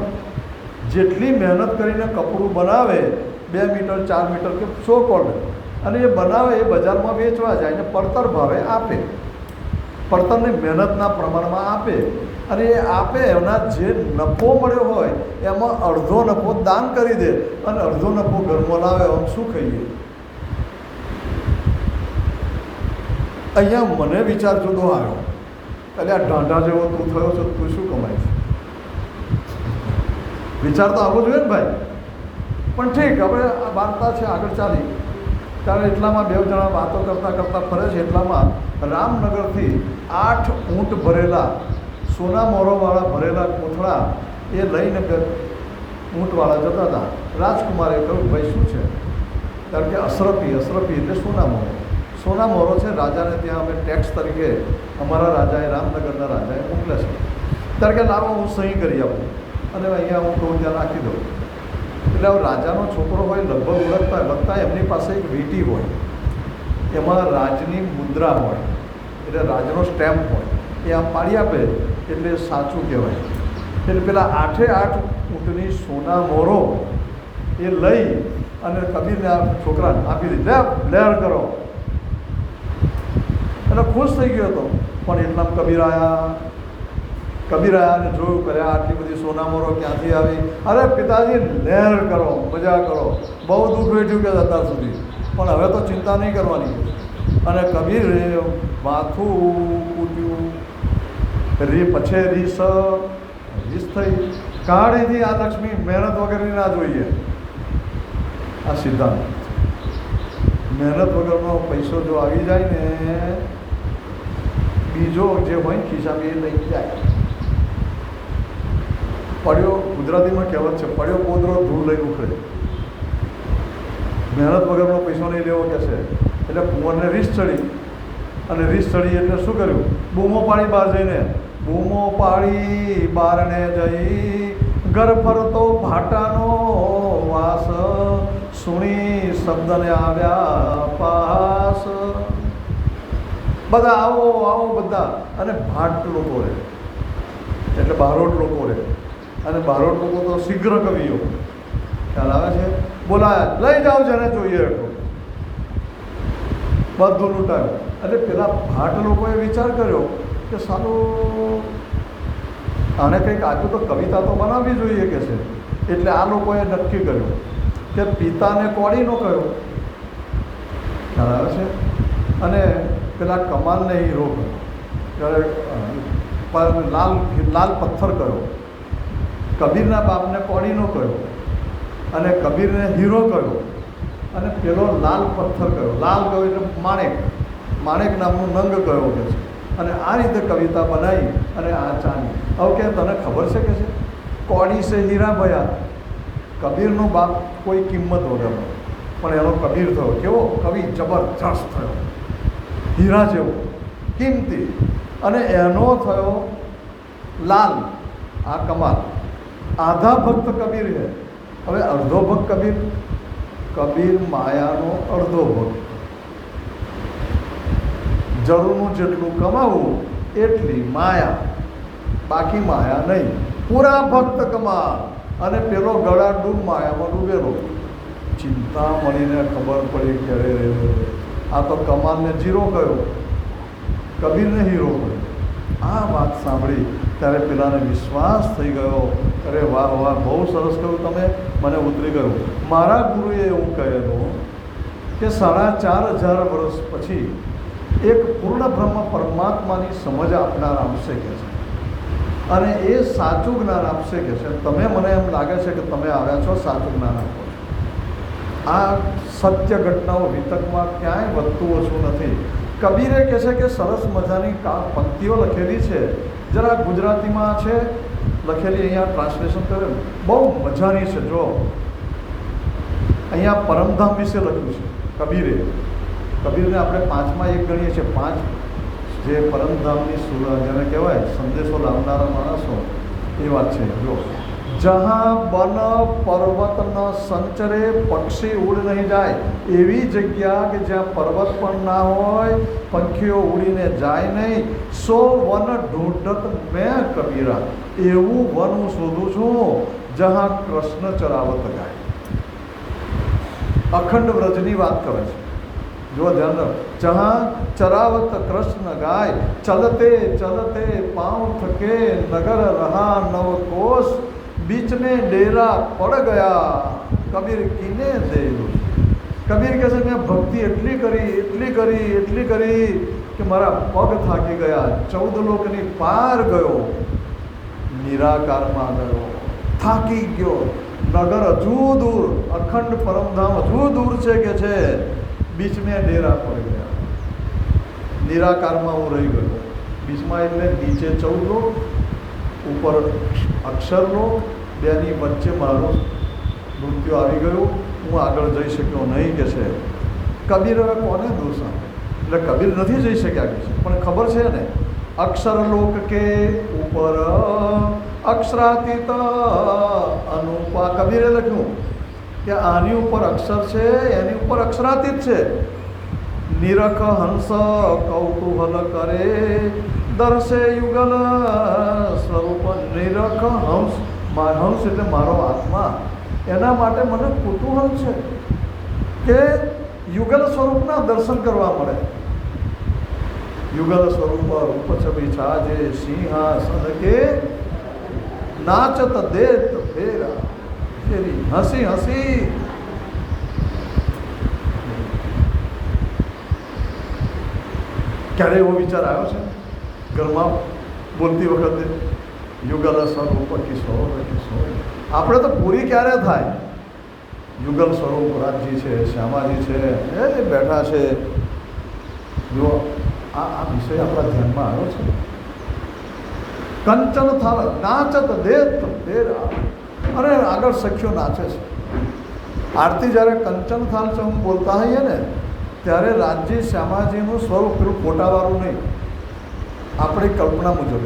જેટલી મહેનત કરીને કપડું બનાવે, 2 મીટર 4 મીટર કે 100 કોડ, અને એ બનાવે એ બજારમાં વેચવા જાય ને પડતર ભાવે આપે. પડતરને મહેનતના પ્રમાણમાં આપે અને એ આપે એના જે નફો મળ્યો હોય એમાં અડધો નફો દાન કરી દે અને અડધો નફો ઘરમાં લાવે. આમ શું ખાઈએ? અહીંયા મને વિચાર જુદો આવ્યો. એટલે આ ઢાંઢા જેવો તું થયો છો, તું શું કમાય છે? વિચાર તો આવવો જોઈએ ને ભાઈ. પણ ઠીક, હવે આ વાર્તા છે, આગળ ચાલી. ત્યારે એટલામાં 2 જણા વાતો કરતાં કરતાં ફરે છે. એટલામાં રામનગરથી 8 ઊંટ ભરેલા, સોના મોરોવાળા ભરેલા કોથળા એ લઈને ઊંટવાળા જતા હતા. રાજકુમારે કહ્યું, ભાઈ શું છે? કારણ કે અશરફી એટલે સોનામોરો. સોનામોરો છે રાજાને ત્યાં અમે ટેક્સ તરીકે અમારા રાજાએ રામનગરના રાજાએ મોકલે છે. ત્યારે કે લાવો હું સહી કરી આપું અને અહીંયા હું કહું ત્યાં નાખી દઉં. એટલે હવે રાજાનો છોકરો હોય લગભગ ઓળખતા વખતા એમની પાસે એક વીંટી હોય, એમાં રાજની મુદ્રા હોય, એટલે રાજનો સ્ટેમ્પ હોય, એ આમ પાડી આપે એટલે સાચું કહેવાય. એટલે પેલા 8 ઊંટની સોનામોરો એ લઈ અને કબીરને આ છોકરાને આપી દીધી, લહેર કરો. એટલે ખુશ થઈ ગયો હતો. પણ એટલામ કબીર આવ્યા અને જોયું કર્યા આટલી બધી સોનામોરો ક્યાંથી આવી. અરે પિતાજી લહેર કરો, મજા કરો. બહુ દુઃખ વેઠ્યું કે અત્યાર સુધી, પણ હવે તો ચિંતા નહીં કરવાની. અને કબીરે માથું કૂટ્યું, પછી રીસ થઈ. કાઢીથી આ લક્ષ્મી મહેનત વગરની ના જોઈએ. આ સિદ્ધાંત, મહેનત વગરનો પૈસો જો આવી જાય ને, બીજો જે હોય ને ખિસ્સામાં એ લઈ જાય. પડ્યો, ગુજરાતીમાં કહેવત છે, પડ્યો પોદરો ધૂળ લઈને ઉખડે. મહેનત વગરનો પૈસો નહીં લેવો કે છે. એટલે કુંવરને રીસ ચડી, અને રીસ ચડી એટલે શું કર્યું? બૂમો પાડી બહાર જઈને, બૂમો પાડી બારણે જઈ, ઘર ફરતો ભાટાનો વાસ, સુણી શબ્દને આવ્યા પાસ. બધા આવો આવો બધા. અને ભાટ લોકો રહે એટલે બારોટ લોકો રહે, અને બારોટ લોકો તો શીઘ્ર કવિઓ, ખ્યાલ આવે છે. બોલાયા, લઈ જાઓ જેને જોઈએ એટલું. બધું લૂંટાયું. એટલે પેલા ભાટ લોકોએ વિચાર કર્યો કે સારું આને કંઈક આજુ તો કવિતા તો બનાવવી જોઈએ કે છે. એટલે આ લોકોએ નક્કી કર્યું કે પિતાને કોળીનો કયો, ખ્યાલ આવે છે. અને પેલા કમાલને હીરો કયો, લાલ પથ્થર કયો. કબીરના બાપને કોળીનો કયો, અને કબીરને હીરો કયો, અને પેલો લાલ પથ્થર કયો. લાલ કયો એટલે માણેક નામનું નંગ કયો કે છે. અને આ રીતે કવિતા બનાવી અને આ ચાલી. હવે કે તને ખબર છે કે છે, કોડી સે હીરા ભયા. કબીરનો બાપ કોઈ કિંમત વગરનો, પણ એનો કબીર થયો કેવો કવિ, જબરજસ્ત થયો, હીરા જેવો કિંમતી. અને એનો થયો લાલ, આ કમાલ. આધા ભક્ત કબીર છે. હવે અડધો ભક્ત કબીર, કબીર માયાનો અડધો ભક્ત. જરૂરનું જેટલું કમાવું એટલી માયા, બાકી માયા નહીં. પૂરા ભક્ત કમાલ. અને પેલો ગળા ડૂબ માયામાં ડૂબેલો. ચિંતા મળીને ખબર પડી કે અરે આ તો કમાલને જીરો કયો, કબીરને હીરો કયો. આ વાત સાંભળી ત્યારે પેલાને વિશ્વાસ થઈ ગયો. અરે વાહ વાહ, બહુ સરસ કહ્યું તમે, મને ઉતરી ગયું. મારા ગુરુએ એવું કહેલું કે 4,500 વર્ષ પછી એક પૂર્ણ બ્રહ્મ પરમાત્માની સમજ આપનાર આવશે કે છે, અને એ સાચું જ્ઞાન આપશે કે છે. તમે, મને એમ લાગે છે કે તમે આવ્યા છો સાચું જ્ઞાન આપો છો. આ સત્ય ઘટનાઓ વિતકમાં ક્યાંય વધતું ઓછું નથી. કબીરે કહે છે કે સરસ મજાની પંક્તિઓ લખેલી છે, જરા ગુજરાતીમાં છે લખેલી, અહીંયા ટ્રાન્સલેશન કરેલું, બહુ મજાની છે. જો અહીંયા પરમધામ વિશે લખ્યું છે કબીરે. કબીરને આપણે 5માં એક ગણીએ છીએ. 5 જે પરમધામની જેને કહેવાય સંદેશો લાવનારા માણસો, એ વાત છે. જો જहाँ बन पर्वत न संचरे, पक्षी उड़ नहीं જાય, એવી જગ્યા કે જ્યાં પર્વત પણ ના હોય, પંખીઓ ઉડીને જાય નહીં. સો વન ઢૂંઢત મેં કબીરા, એવું વન હું શોધું છું જहाँ કૃષ્ણ ચરાવત ગાય. અખંડ વ્રજની વાત કરે છે. જો ધ્યાન રાખો, જहाँ चरावत कृष्ण गाय, चलते चलते पाँव थके, नगर रहा नव कोस, बीच में डेरा पड़ गया, कबीर किने दे. કબીર કહે છે મેં ભક્તિ એટલી કરી કે મારા પગ થાકી ગયા, 14 લોકની પાર ગયો, નિરાકારમાં ગયો, થાકી ગયો. નગર હજુ દૂર, અખંડ પરમધામ હજુ દૂર છે કે છે, બીચ મેં ડેરા પડ ગયા. નિરાકારમાં હું રહી ગયો. બીચમાં એટલે નીચે 14 લોક, ઉપર અક્ષર લોક, બેની વચ્ચે મારું મૃત્યુ આવી ગયું. હું આગળ જઈ શક્યો નહીં કે છે. કબીર હવે કોને દોષ આપે? એટલે કબીર નથી જઈ શક્યા કે છે, પણ ખબર છે ને, અક્ષરલોક કે ઉપર અક્ષરાતીત અનુપા. કબીરે લખ્યું કે આની ઉપર અક્ષર છે, એની ઉપર અક્ષરાતીત છે. નિરખ હંસ કૌતૂહલ કરે દર્શે યુગલ સ્વરૂપ. નિરખ હંસ, હંસ એટલે મારો આત્મા, એના માટે મને કુતૂહલ છે કે યુગલ સ્વરૂપના દર્શન કરવા મળે. યુગલ સ્વરૂપ રૂપ છબી છાજે સિંહાસન કે નાચત દેત ફેરા ફેરી હસી હસી. ક્યારે એવો વિચાર આવ્યો છે ઘરમાં બોલતી વખતે? યુગલ સ્વરૂપ કિશોર કિશોર. આપણે તો પૂરી ક્યારે થાય? યુગલ સ્વરૂપ રાજજી છે, શ્યામાજી છે, એ બેઠા છે. જો આ વિષય આપણા ધ્યાનમાં આવ્યો છે. કંચન થાળ નાચત દેત ફેરા. અરે આગળ સખ્યો નાચે છે. આરતી જ્યારે કંચન થાળ છે હું બોલતા હોઈએ ને, ત્યારે રાજજી શ્યામાજીનું સ્વરૂપ પેલું ફોટાવાળું નહીં, આપણી કલ્પના મુજબ.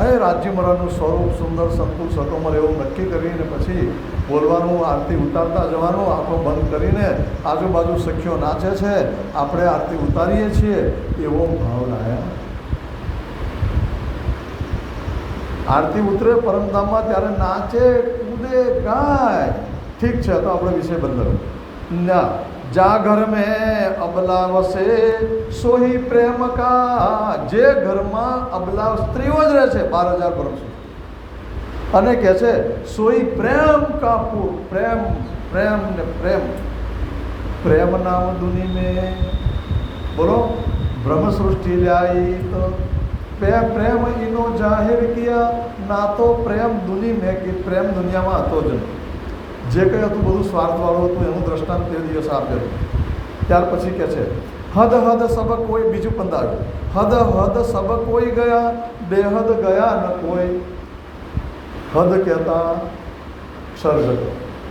અરે રાજજી મહારાજનું સ્વરૂપ સુંદર સંકુલ સટોમર એવું નક્કી કરીને પછી બોલવાનું, આરતી ઉતારતા જવાનું, આંખો બંધ કરીને. આજુબાજુ સખીઓ નાચે છે, આપણે આરતી ઉતારીએ છીએ, એવો ભાવ લાયા. આરતી ઉતરે પરમધામમાં ત્યારે નાચે, કૂદે, ગાય. ઠીક છે, તો આપણે વિષય બદલાવ્યો ના. જા ઘર મેં અબલા વસે સોહી પ્રેમ કા. જે ઘરમાં અબલા સ્ત્રીઓ જ રહે છે 12,000 વર્ષ અને કહે છે સોઈ પ્રેમ કા પૂર. પ્રેમ પ્રેમ ને પ્રેમ. પ્રેમ નામ દુની મેં બોલો બ્રહ્મ સૃષ્ટિ લ્યાઈ તો પ્રેમ ઈનો જાહેર કિયા. ના તો પ્રેમ દુની મેં કે પ્રેમ દુનિયામાં હતો જ નહીં. જે કંઈ હતું બધું સ્વાર્થવાળું હતું. એનું દ્રષ્ટાંત તે દિવસ આપેલું. ત્યાર પછી કહે છે હદ હદ સબ કોઈ. બીજું પંદ આવ્યું. હદ હદ સબ કોઈ ગયા, બેહદ ગયા ન કોઈ. હદ કહેતા અક્ષર જગત,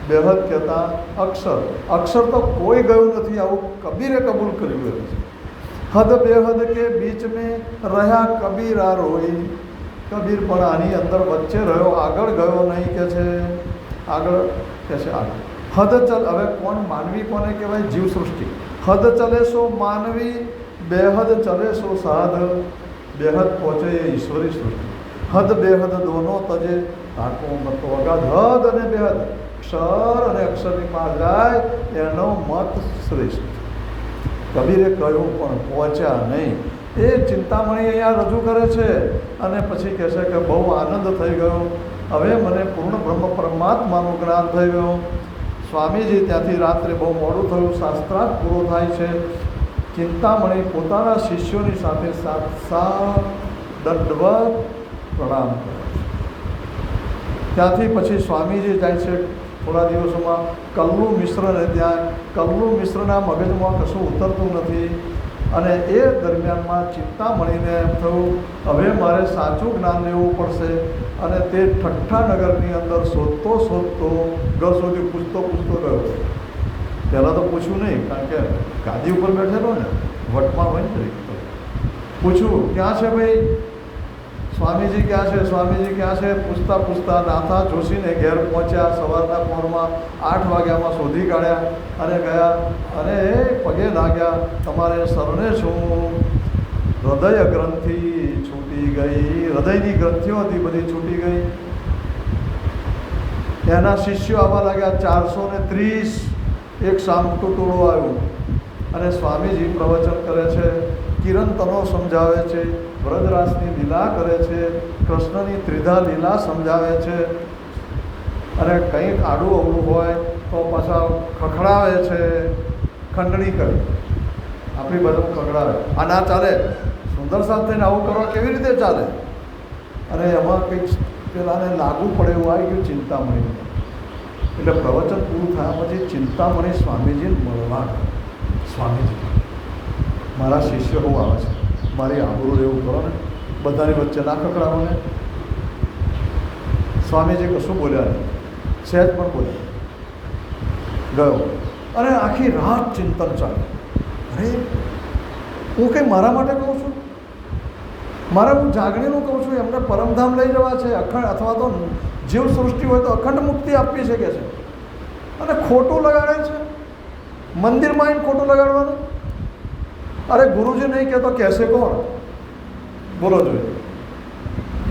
બેહદ કહેતા અક્ષર. અક્ષર તો કોઈ ગયું નથી, આવું કબીરે કબૂલ કર્યું છે. હદ બેહદ કે બીચ મેં રહ્યા કબીરા રોઈ. કબીર પણ આની અંદર વચ્ચે રહ્યો, આગળ ગયો નહીં કે છે. આગળ કે છે આગળ. હદ ચલ. હવે કોણ માનવી કોને કહેવાય? જીવ સૃષ્ટિ. હદ ચલે સો માનવી, બેહદ ચલે સો સાધ. બેહદ પહોંચે એ ઈશ્વરી સૃષ્ટિ. હદ બેહદ દોનો તજે આંખો મતો અગાધ. હદ અને બેહદ, અક્ષર અને અક્ષરની માં જાય, એનો મત શ્રેષ્ઠ. કબીરે કહ્યું પણ પહોંચ્યા નહીં. એ ચિંતામણી અહીંયા રજૂ કરે છે અને પછી કહે છે કે બહુ આનંદ થઈ ગયો, હવે મને પૂર્ણ બ્રહ્મ પરમાત્માનું જ્ઞાન થઈ ગયું. સ્વામીજી ત્યાંથી રાત્રે બહુ મોડું થયું, શાસ્ત્રાર્થ પૂરો થાય છે. ચિંતામણી પોતાના શિષ્યોની સાથે દંડવત પ્રણામ કરે છે. ત્યાંથી પછી સ્વામીજી જાય છે થોડા દિવસોમાં કલ્લુ મિશ્રને ત્યાં. કલ્લુ મિશ્રના મગજમાં કશું ઉતરતું નથી અને એ દરમિયાનમાં ચિંતામણીને એમ થયું હવે મારે સાચું જ્ઞાન લેવું પડશે. અને તે ઠઠ્ઠા નગરની અંદર શોધતો શોધતો ઘર સુધી પૂછતો ગયો. પહેલાં તો પૂછ્યું નહીં, કારણ કે ગાદી ઉપર બેઠેલો ને, વટમાં હોય ને, પૂછ્યું ક્યાં છે ભાઈ, સ્વામીજી ક્યાં છે, સ્વામીજી ક્યાં છે. પૂછતા પૂછતા નાથા જોશીને ઘેર પહોંચ્યા. સવારના પોરમાં 8 વાગ્યામાં શોધી કાઢ્યા અને ગયા અને પગે લાગ્યા. તમારે શરણે છું. હૃદય ગ્રંથિ છૂટી ગઈ. હૃદયની ગ્રંથિઓ હતી બધી છૂટી ગઈ. એના શિષ્યો આવવા લાગ્યા 430. એક સામટું ટોળું આવ્યું અને સ્વામીજી પ્રવચન કરે છે, કિરંતનો સમજાવે છે, વ્રજરાસની લીલા કરે છે, કૃષ્ણની ત્રિધા લીલા સમજાવે છે અને કંઈક આડું અવળું હોય તો પાછા ખખડાવે છે. ખંડણી કરી આપણી બાજુ ખખડાવે. આ ના ચાલે, સુંદર સાથે આવું કરવા કેવી રીતે ચાલે? અને એમાં કંઈક પેલાને લાગુ પડે એવું આવી ગયું ચિંતામણી. એટલે પ્રવચન પૂરું થયા પછી ચિંતામણી સ્વામીજીને મળવા. સ્વામીજી મારા શિષ્ય બહુ આવે છે, મારી આબરૂ એવું કરો ને, બધાની વચ્ચે ના ખકડાવો ને. સ્વામીજી કશું બોલ્યા નહીં, સહેજ પણ બોલ્યા. ગયો અને આખી રાત ચિંતન ચાલે. અરે હું કંઈ મારા માટે કહું છું, હું જાગણીનું કહું છું, એમને પરમધામ લઈ જવા છે, અખંડ અથવા તો જીવ સૃષ્ટિ હોય તો અખંડ મુક્તિ આપવી છે કે છે, અને ખોટું લગાડે છે. મંદિરમાં આવીને ખોટું લગાડવાનું. અરે ગુરુજી નહીં કહેતો કહેશે કોણ? બોલો જોઈએ.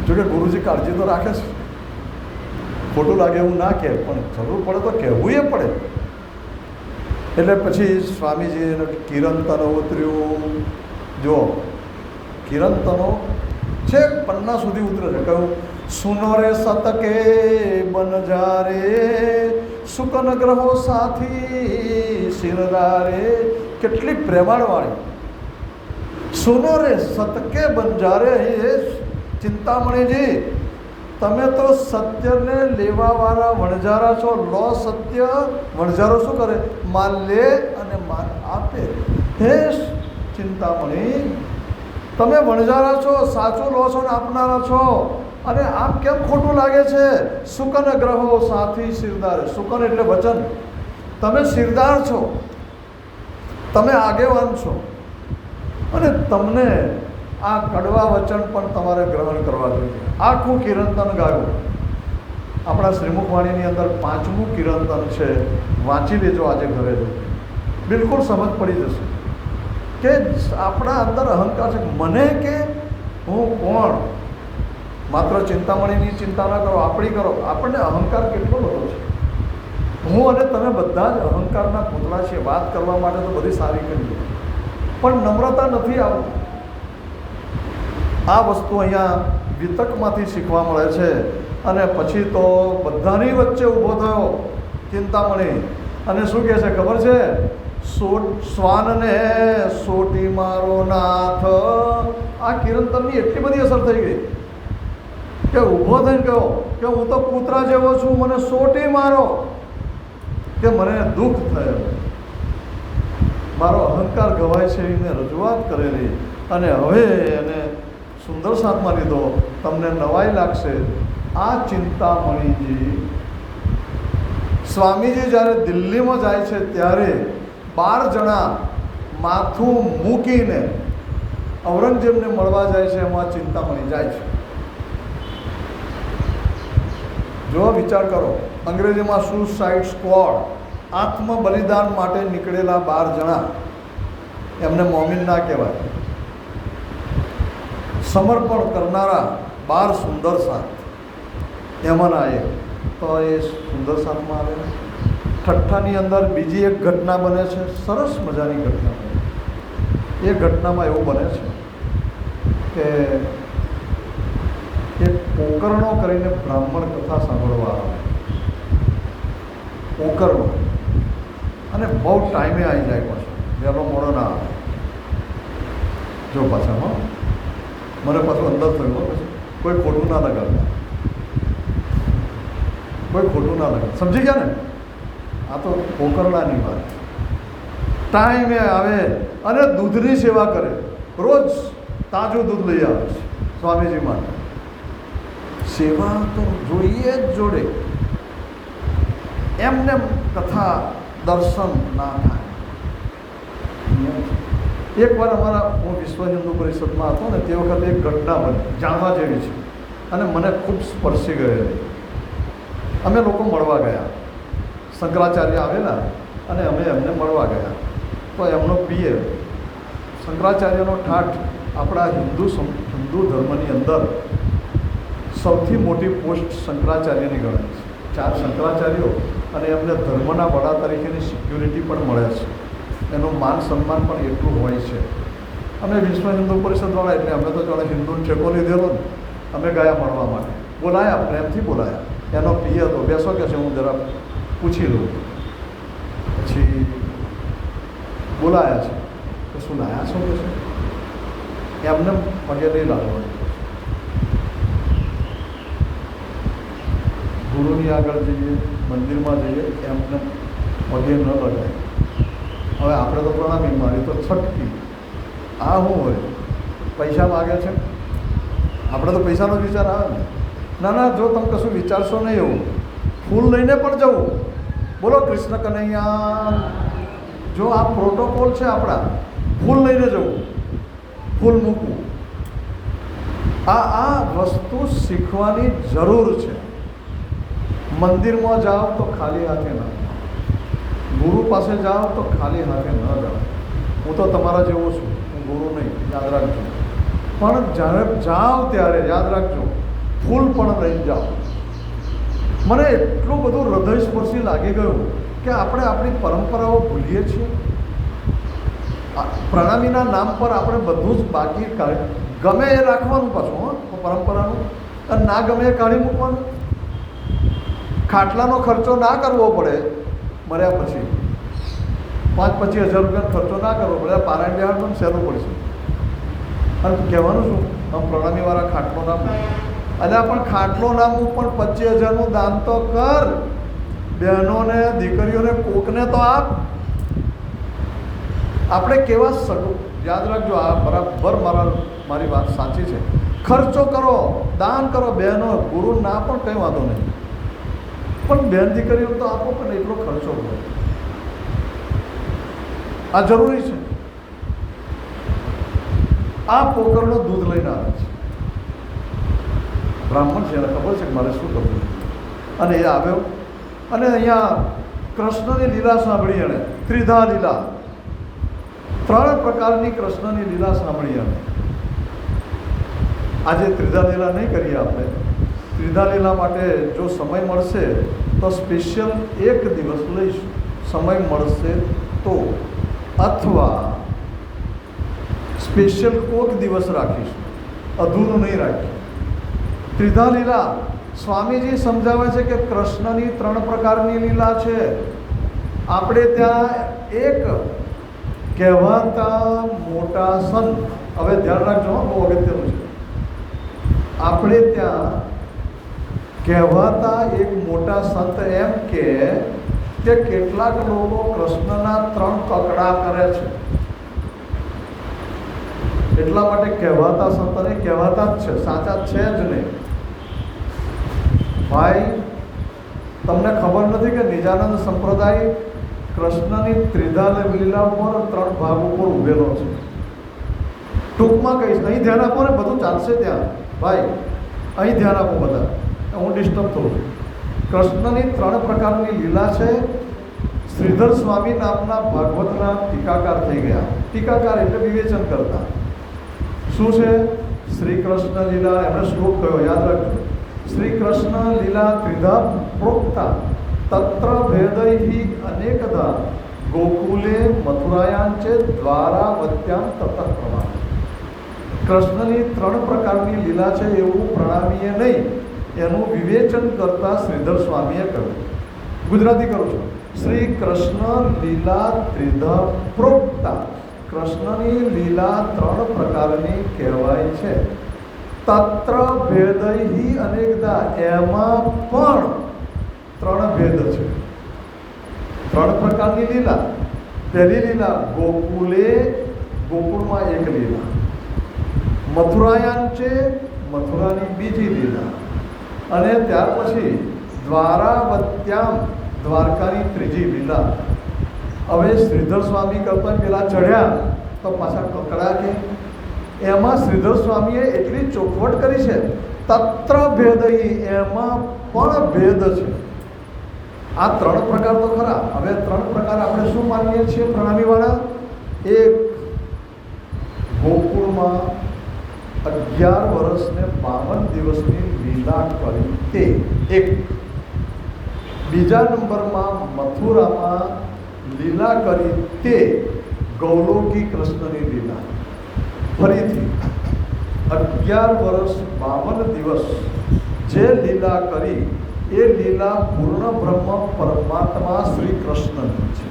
જોકે ગુરુજી કાળજી તો રાખે છે, ખોટું લાગે એવું ના કહે, પણ જરૂર પડે તો કહેવું એ પડે. એટલે પછી સ્વામીજી કિરણતનો ઉતર્યું. જો કિરણતનો છેક પન્ના સુધી ઉતરે છે. કહ્યું સુનો રે સતકે બનજારે સુકન ગ્રહો સાથી શિરદારે. કેટલી પ્રેમાળવાળી. સુનો રે સતકે બંજારે. એ ચિંતામણીજી, તમે તો સત્યને લેવાવાળા વણઝારા છો. લો સત્ય, વણઝારો શું કરે? માલ લે અને માલ આપે. હે ચિંતામણી, તમે વણઝારા છો, સાચું લો છો ને આપનારા છો, અને આમ કેમ ખોટું લાગે છે? સુકન ગ્રહો સાથી શિરદારે. સુકન એટલે વચન. તમે શિરદાર છો, તમે આગેવાન છો, અને તમને આ કડવા વચન પણ તમારે ગ્રહણ કરવા જોઈએ. આખું કિરણતન ગાયું. આપણા શ્રીમુખવાણીની અંદર 5મું કિરણતન છે, વાંચી લેજો આજે ઘરે જો, બિલકુલ સમજ પડી જશે કે આપણા અંદર અહંકાર છે. મને કે હું કોણ? માત્ર ચિંતામણીની ચિંતા ના કરો, આપણી કરો. આપણને અહંકાર કેટલો બધો છે. હું અને તમે બધા જ અહંકારના પૂતળા છીએ. વાત કરવા માટે તો બધી સારી કરીએ, પણ નમ્રતા નથી આવતી. આ વસ્તુ અહીંયા વિતકમાંથી શીખવા મળે છે. અને પછી તો બધાની વચ્ચે ઊભો થયો ચિંતામણી, અને શું કહે છે ખબર છે? શ્વાનને સોટી મારો નાથ. આ કિરણતનની એટલી બધી અસર થઈ ગઈ કે ઊભો થઈને કહ્યો કે હું તો કૂતરા જેવો છું, મને સોટી મારો, કે મને દુઃખ થયું, મારો અહંકાર ગવાય છે. એને રજૂઆત કરેલી, અને હવે એને સુંદર સાથમાં લીધો. તમને નવાઈ લાગશે. આ ચિંતામણીજી, સ્વામીજી જ્યારે દિલ્હીમાં જાય છે ત્યારે 12 જણા માથું મૂકીને ઔરંગઝેબને મળવા જાય છે. એમાં ચિંતામણી જાય છે. જો વિચાર કરો, અંગ્રેજીમાં સુસાઇડ સ્ક્વોડ, આત્મ બલિદાન માટે નીકળેલા 12 જણા, એમને મોમીન ના કહેવાય. સમર્પણ કરનારા 12 સુંદર સાથ, એમાંના એક. તો એ સુંદર સાથમાં આવે. ઠઠ્ઠાની અંદર બીજી એક ઘટના બને છે, સરસ મજાની ઘટના બને. એ ઘટનામાં એવું બને છે કે એક પોકરણો કરીને બ્રાહ્મણ કથા સાંભળવા આવે. પોકરણો, અને બહુ ટાઈમે આવી જાય, પાછો વહેલો મોડો ના આવે. જો પાછા મને પાછું અંદર થયું. પછી કોઈ ખોટું ના લગાડતા, કોઈ ખોટું ના લગાડ. સમજી ગયા ને? આ તો પોકરણાની વાત. ટાઈમે આવે અને દૂધની સેવા કરે. રોજ તાજું દૂધ લઈ આવે છે સ્વામીજી માટે. સેવા તો જોઈએ જ જોડે. એમને કથા દર્શન ના થાય. એકવાર અમારા, હું વિશ્વ હિન્દુ પરિષદમાં હતો ને, તે વખતે એક ઘટના બની, જાણવા જેવી છે, અને મને ખૂબ સ્પર્શી ગયેલી. અમે લોકો મળવા ગયા. શંકરાચાર્ય આવેલા અને અમે એમને મળવા ગયા. તો એમનો પીએ, શંકરાચાર્યનો ઠાઠ આપણા હિન્દુ ધર્મની અંદર સૌથી મોટી પોસ્ટ શંકરાચાર્યની ગણાય છે. 4 શંકરાચાર્યો, અને એમને ધર્મના વડા તરીકેની સિક્યુરિટી પણ મળે છે. એનું માન સન્માન પણ એટલું હોય છે. અમે વિશ્વ હિન્દુ પરિષદવાળા, એટલે અમે તો જાણે હિન્દુ ઠેકો લીધેલો ને, અમે ગયા મળવા માટે. બોલાયા, પ્રેમથી બોલાયા. એનો પીએ તો બેસો કે છે, હું જરા પૂછી લઉં. પછી બોલાયા છે તો શું લાયા છો કે છે? એમને પગે નહીં લાગવાનું. ગુરુની આગળ જઈએ, મંદિરમાં જઈએ, એમને પગે ન લગાય. હવે આપણે તો પ્રણામી મારી તો છટકી. આ શું હોય? પૈસા માગે છે, આપણે તો પૈસાનો વિચાર આવે ને. ના ના, જો તમે કશું વિચારશો નહીં, એવું ફૂલ લઈને પણ જવું. બોલો કૃષ્ણ કનૈયા. જો આ પ્રોટોકોલ છે આપણા, ફૂલ લઈને જવું, ફૂલ મૂકવું, આ વસ્તુ શીખવાની જરૂર છે. મંદિરમાં જાઓ તો ખાલી હાથે ના, ગુરુ પાસે જાઓ તો ખાલી હાથે ન જાઓ. હું તો તમારા જેવો છું, હું ગુરુ નહીં, યાદ રાખજો. પણ જ્યારે જાઓ ત્યારે યાદ રાખજો, ફૂલ પણ લઈને જાઓ. મને એટલું બધું હૃદયસ્પર્શી લાગી ગયું કે આપણે આપણી પરંપરાઓ ભૂલીએ છીએ. પ્રણામીના નામ પર આપણે બધું જ બાકી ગમે એ રાખવાનું પાછું, પરંપરાનું, અને ના ગમે એ કાઢી મૂકવાનું. ખાટલાનો ખર્ચો ના કરવો પડે મર્યા પછી, 5-25 હજાર રૂપિયાનો ખર્ચો ના કરવો પડે, પારાયણ બિહારનું સહેલું પડશે. અને કહેવાનું શું, આમ પ્રણામીવાળા ખાટલો ના મૂક, અને પણ ખાટલો ના મૂક, પણ 25,000નું દાન તો કર. બહેનોને, દીકરીઓને, કોકને તો આપ. આપણે કેવા સગું, યાદ રાખજો, આ બરાબર મારી વાત સાચી છે. ખર્ચો કરો, દાન કરો, બહેનો, ગુરુ ના પણ કંઈ વાંધો નહીં, પણ બહેન દીકરીઓ તો આપો, પણ એટલો ખર્ચો કરો. આ જરૂરી છે. આ પોકરનો દૂધ લઈને આવે છે, બ્રાહ્મણ છે, એને ખબર છે કે મારે શું કરવું, અને એ આવ્યો અને અહીંયા કૃષ્ણની લીલા સાંભળી. એણે ત્રિધા લીલા, 3 પ્રકારની કૃષ્ણની લીલા સાંભળી. એણે આજે ત્રિધા લીલા નહીં કરીએ આપણે. ત્રિધા લીલા માટે જો સમય મળશે તો સ્પેશિયલ એક દિવસ લઈશું, સમય મળશે તો, અથવા સ્પેશિયલ કોઈક દિવસ રાખીશું, અધૂરું નહીં રાખીએ. ત્રિધા લીલા સ્વામીજી સમજાવે છે કે કૃષ્ણની 3 પ્રકારની લીલા છે. આપણે ત્યાં એક કહેવાતા મોટા સંત, હવે ધ્યાન રાખજો, બહુ અગત્યનું છે. આપણે ત્યાં કહેવાતા એક મોટા સંત એમ કે કેટલાક લોકો કૃષ્ણના 3 કકડા કરે છે. એટલા માટે કહેવાતા સંત નહીં, કહેવાતા જ છે, સાચા છે જ નહીં. ભાઈ, તમને ખબર નથી કે નિજાનંદ સંપ્રદાય કૃષ્ણની ત્રિધા લીલા ઉપર 3 ભાગ ઉપર ઉભેલો છે. ટૂંકમાં કહીશ, અહીં ધ્યાન આપો ને, બધું ચાલશે ત્યાં. ભાઈ, અહીં ધ્યાન આપો બધા, હું ડિસ્ટર્બ થઉં છું. કૃષ્ણની 3 પ્રકારની લીલા છે. શ્રીધર સ્વામી નામના ભાગવતના ટીકાકાર થઈ ગયા. ટીકાકાર એટલે વિવેચન કરતા. શું છે? શ્રી કૃષ્ણ લીલા, એમણે શ્લોક કયો યાદ રાખજો. શ્રી કૃષ્ણ લીલા ત્રિધા પ્રોક્તા તત્ર ભેદૈહિ અનેકદા ગોકુલે મથુરાયાંચે દ્વારાવત્યામ તતઃ પ્રમાણ. કૃષ્ણની 3 પ્રકારની લીલા છે એવું પ્રણામીએ નહીં, એનું વિવેચન કરતા શ્રીધર સ્વામીએ કહ્યું. ગુજરાતી કરું છું. શ્રી કૃષ્ણ લીલા ત્રિધા પ્રોક્તા, કૃષ્ણની લીલા 3 પ્રકારની કહેવાય છે. તત્ર ભેદૈહિ અનેકદા, એમાં પણ 3 ભેદ છે. 3 પ્રકારની લીલા. પહેલી લીલા ગોકુલે, ગોકુળમાં એક લીલા. મથુરાયાન છે, મથુરાની બીજી લીલા. અને ત્યાર પછી દ્વારાવત્યામ, દ્વારકાની ત્રીજી લીલા. હવે શ્રીધર સ્વામી કરતા પેલા ચઢ્યા તો પાછા કકડા કે એમાં શ્રીધર સ્વામીએ એટલી ચોખવટ કરી છે, તત્ર ભેદૈ, એમાં પણ ભેદ છે. આ 3 પ્રકાર તો ખરા. હવે 3 પ્રકાર આપણે શું માનીએ છીએ પ્રણામીવાળા? એક, ગોકુળમાં 11 વર્ષ ને 52 દિવસની લીલા કરી તે એક. બીજા નંબરમાં મથુરામાં લીલા કરી તે ગૌલોકી કૃષ્ણની લીલા. ફરીથી 11 વર્ષ 52 દિવસ જે લીલા કરી એ લીલા પૂર્ણ બ્રહ્મ પરમાત્મા શ્રી કૃષ્ણની છે.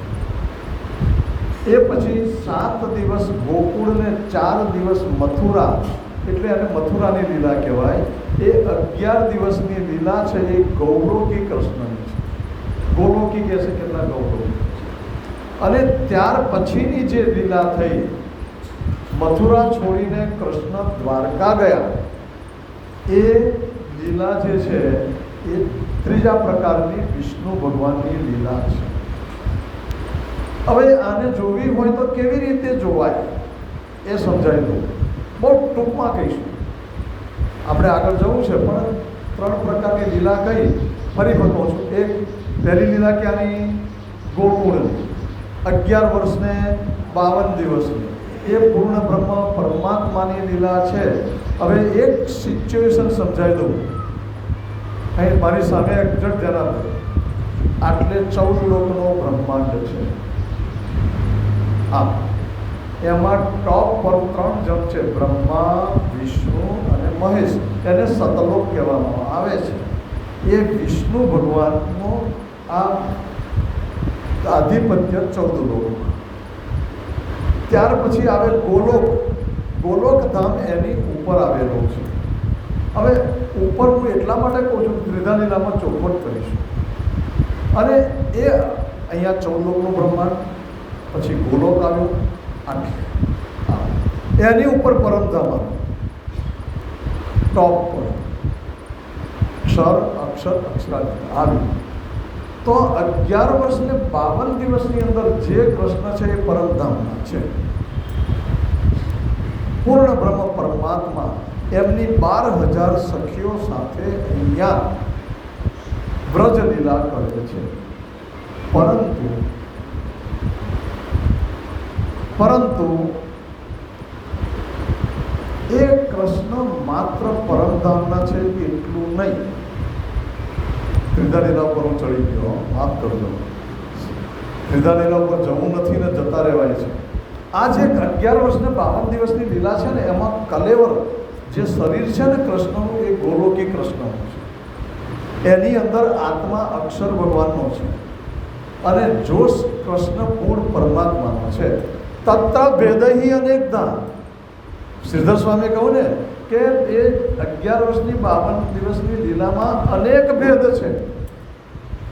એ પછી 7 દિવસ ગોકુળ ને 4 દિવસ મથુરા, એટલે એને મથુરાની લીલા કહેવાય. એ 11 દિવસની લીલા છે એ ગૌલોકી કૃષ્ણની છે. ગોલોકી કહે છે કેટલા ગૌલોકી. અને ત્યાર પછીની જે લીલા થઈ, મથુરા છોડીને કૃષ્ણ દ્વારકા ગયા, એ લીલા જે છે એ ત્રીજા પ્રકારની વિષ્ણુ ભગવાનની લીલા છે. હવે આને જોવી હોય તો કેવી રીતે જોવાય એ સમજાવી દઉં. બહુ ટૂંકમાં કહીશું. આપણે આગળ જવું છે પણ 3 પ્રકારની લીલા કહી ફરી બતાવું છું. એક પહેલી લીલા ક્યાંની? ગોકુળની, 11 વર્ષને 52 દિવસની. એ પૂર્ણ બ્રહ્મ પરમાત્માની લીલા છે. હવે એક સિચ્યુએશન સમજાવી દઉં. અહીં મારી સામે એક્ઝેક્ટ ધ્યાન આપો. આટલે 14 લોકનો બ્રહ્માંડ છે. હા, એમાં ટોપ પર 3 જણ છે, બ્રહ્મા, વિષ્ણુ અને મહેશ. એને સતલોક કહેવામાં આવે છે. એ વિષ્ણુ ભગવાનનો આ આધિપત્ય 14 લોક. ત્યાર પછી આવે ગોલોક. ગોલોક ધામ એની ઉપર આવેલો છે. હવે ઉપર હું એટલા માટે કહું છું, ત્રિધા લીલામાં ચોખવટ કરીશું. અને એ અહીંયા 14 લોકનું બ્રહ્માંડ, પછી ગોલોક આવ્યો, એની ઉપર પરમધામ આવ્યું ટોપ પર, ક્ષર અક્ષર અક્ષરાધિ આવ્યું. તો 11 વર્ષને 52 દિવસની અંદર જે કૃષ્ણ છે એ પરમધામના છે. પૂર્ણ બ્રહ્મ પરમાત્મા એમની 12,000 સખીઓ સાથે અહીંયા વ્રજ લીલા કરે છે. પરંતુ એ કૃષ્ણ માત્ર પરમધામના છે એટલું નહીં. ત્રિધા લીલા ઉપર હું ચડી ગયો, માફ કરજો. ત્રિધા લીલા ઉપર જવું નથી ને જતા રહેવાય છે. આ જે 11 વર્ષને 52 દિવસની લીલા છે ને, એમાં કલેવર જે શરીર છે ને કૃષ્ણનું, એ ગોલોકી કૃષ્ણનું છે. એની અંદર આત્મા અક્ષર ભગવાનનો છે અને જોશ કૃષ્ણ પૂર્ણ પરમાત્માનો છે. તત્ર ભેદહી અનેકધા. શ્રીધર સ્વામી કહ્યું ને કે એ 11 વર્ષની 52 દિવસની લીલામાં અનેક ભેદ છે.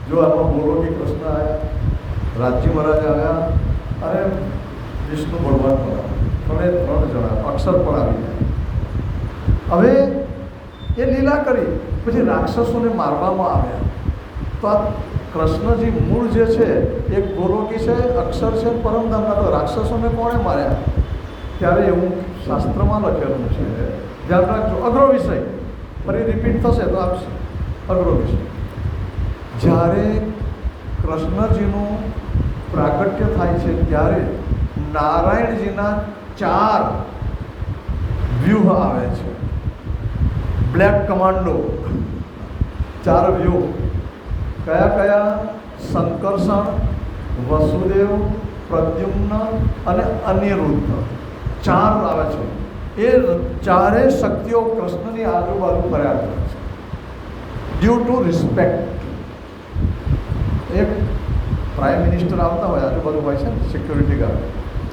જો આમાં ગોલોકી કૃષ્ણ આવ્યા, રાજજી મહારાજ આવ્યા અને વિષ્ણુ ભગવાન પણ આવ્યા. 3 જણા અક્ષર પણ આવી ગયા. હવે એ લીલા કરી પછી રાક્ષસોને મારવામાં આવ્યા. તો આ કૃષ્ણજી મૂળ જે છે એ ગોલોકી છે, અક્ષર છે, પરમધામના. તો રાક્ષસોને કોણે માર્યા? ત્યારે એવું શાસ્ત્રમાં લખેલું છે, ધ્યાન રાખજો. અઘરો વિષય, ફરી રિપીટ થશે તો આવશે. અઘરો વિષય. જ્યારે કૃષ્ણજીનું પ્રાગટ્ય થાય છે ત્યારે નારાયણજીના 4 વ્યૂહ આવે છે. બ્લેક કમાન્ડો 4 વ્યૂહ. કયા કયા? સંકર્ષણ, વસુદેવ, પ્રદ્યુમ્ન અને અનિરુદ્ધ. 4 આવે છે. એ 4 શક્તિઓ કૃષ્ણની આજુબાજુ ફર્યા કરે છે. Due to respect. એક પ્રાઇમ મિનિસ્ટર આવતા હોય, આજુબાજુ હોય છે ને સિક્યુરિટી ગાર્ડ.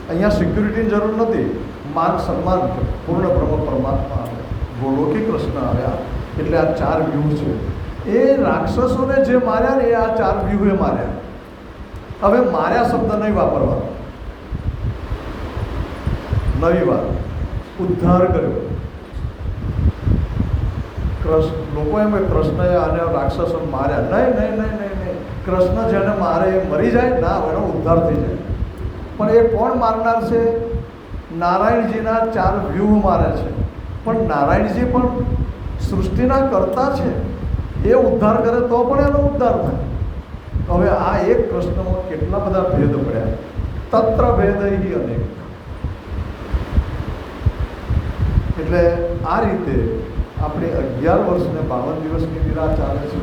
અહીંયા સિક્યુરિટીની જરૂર નથી. માન સન્માન પૂર્ણ બ્રહ્મ પરમાત્મા આવ્યા, ગોલોકી કૃષ્ણ આવ્યા. એટલે આ 4 વ્યૂહ છે. એ રાક્ષસોને જે માર્યા ને એ આ 4 વ્યૂહે માર્યા. હવે માર્યા શબ્દ નહીં વાપરવાનો, નવી વાત. ઉદ્ધાર કર્યો. લોકો એમ કૃષ્ણએ આને રાક્ષસો માર્યા. નહીં નહીં નહીં નહીં નહીં. કૃષ્ણ જેને મારે એ મરી જાય ના, એનો ઉદ્ધાર થઈ જાય. પણ એ કોણ મારનાર છે? નારાયણજીના 4 વ્યૂહ મારે છે. પણ નારાયણજી પણ સૃષ્ટિના કર્તા છે. એ ઉદ્ધાર કરે તો પણ એનો ઉદ્ધાર થાય. હવે આ એક કૃષ્ણમાં કેટલા બધા ભેદ પડ્યા. તત્ર ભેદૈ અનેક. એટલે આ રીતે આપણે 11 વર્ષને 52 દિવસની લીલા ચાલે છે.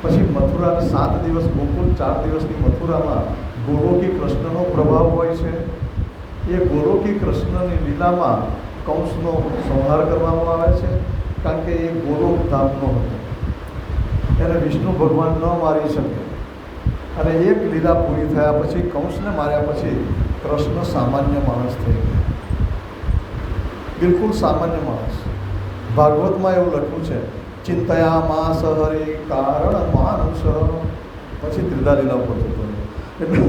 પછી મથુરાને 7 દિવસ ગોકુળ, 4 દિવસની મથુરામાં ગોલોકી કૃષ્ણનો પ્રભાવ હોય છે. એ ગોલોકી કૃષ્ણની લીલામાં કંસનો સંહાર કરવામાં આવે છે, કારણ કે એ ગોલોક ધામનો હતો. એને વિષ્ણુ ભગવાન ન મારી શકે. અને એક લીલા પૂરી થયા પછી, કંસને માર્યા પછી કૃષ્ણ સામાન્ય માણસ થઈ ગયા. બિલકુલ સામાન્ય માણસ. ભાગવતમાં એવું લખ્યું છે, ચિંતયામાસ હરિ કારણ માનુષ. પછી ત્રિધા લીલા ઉપર જતો એટલે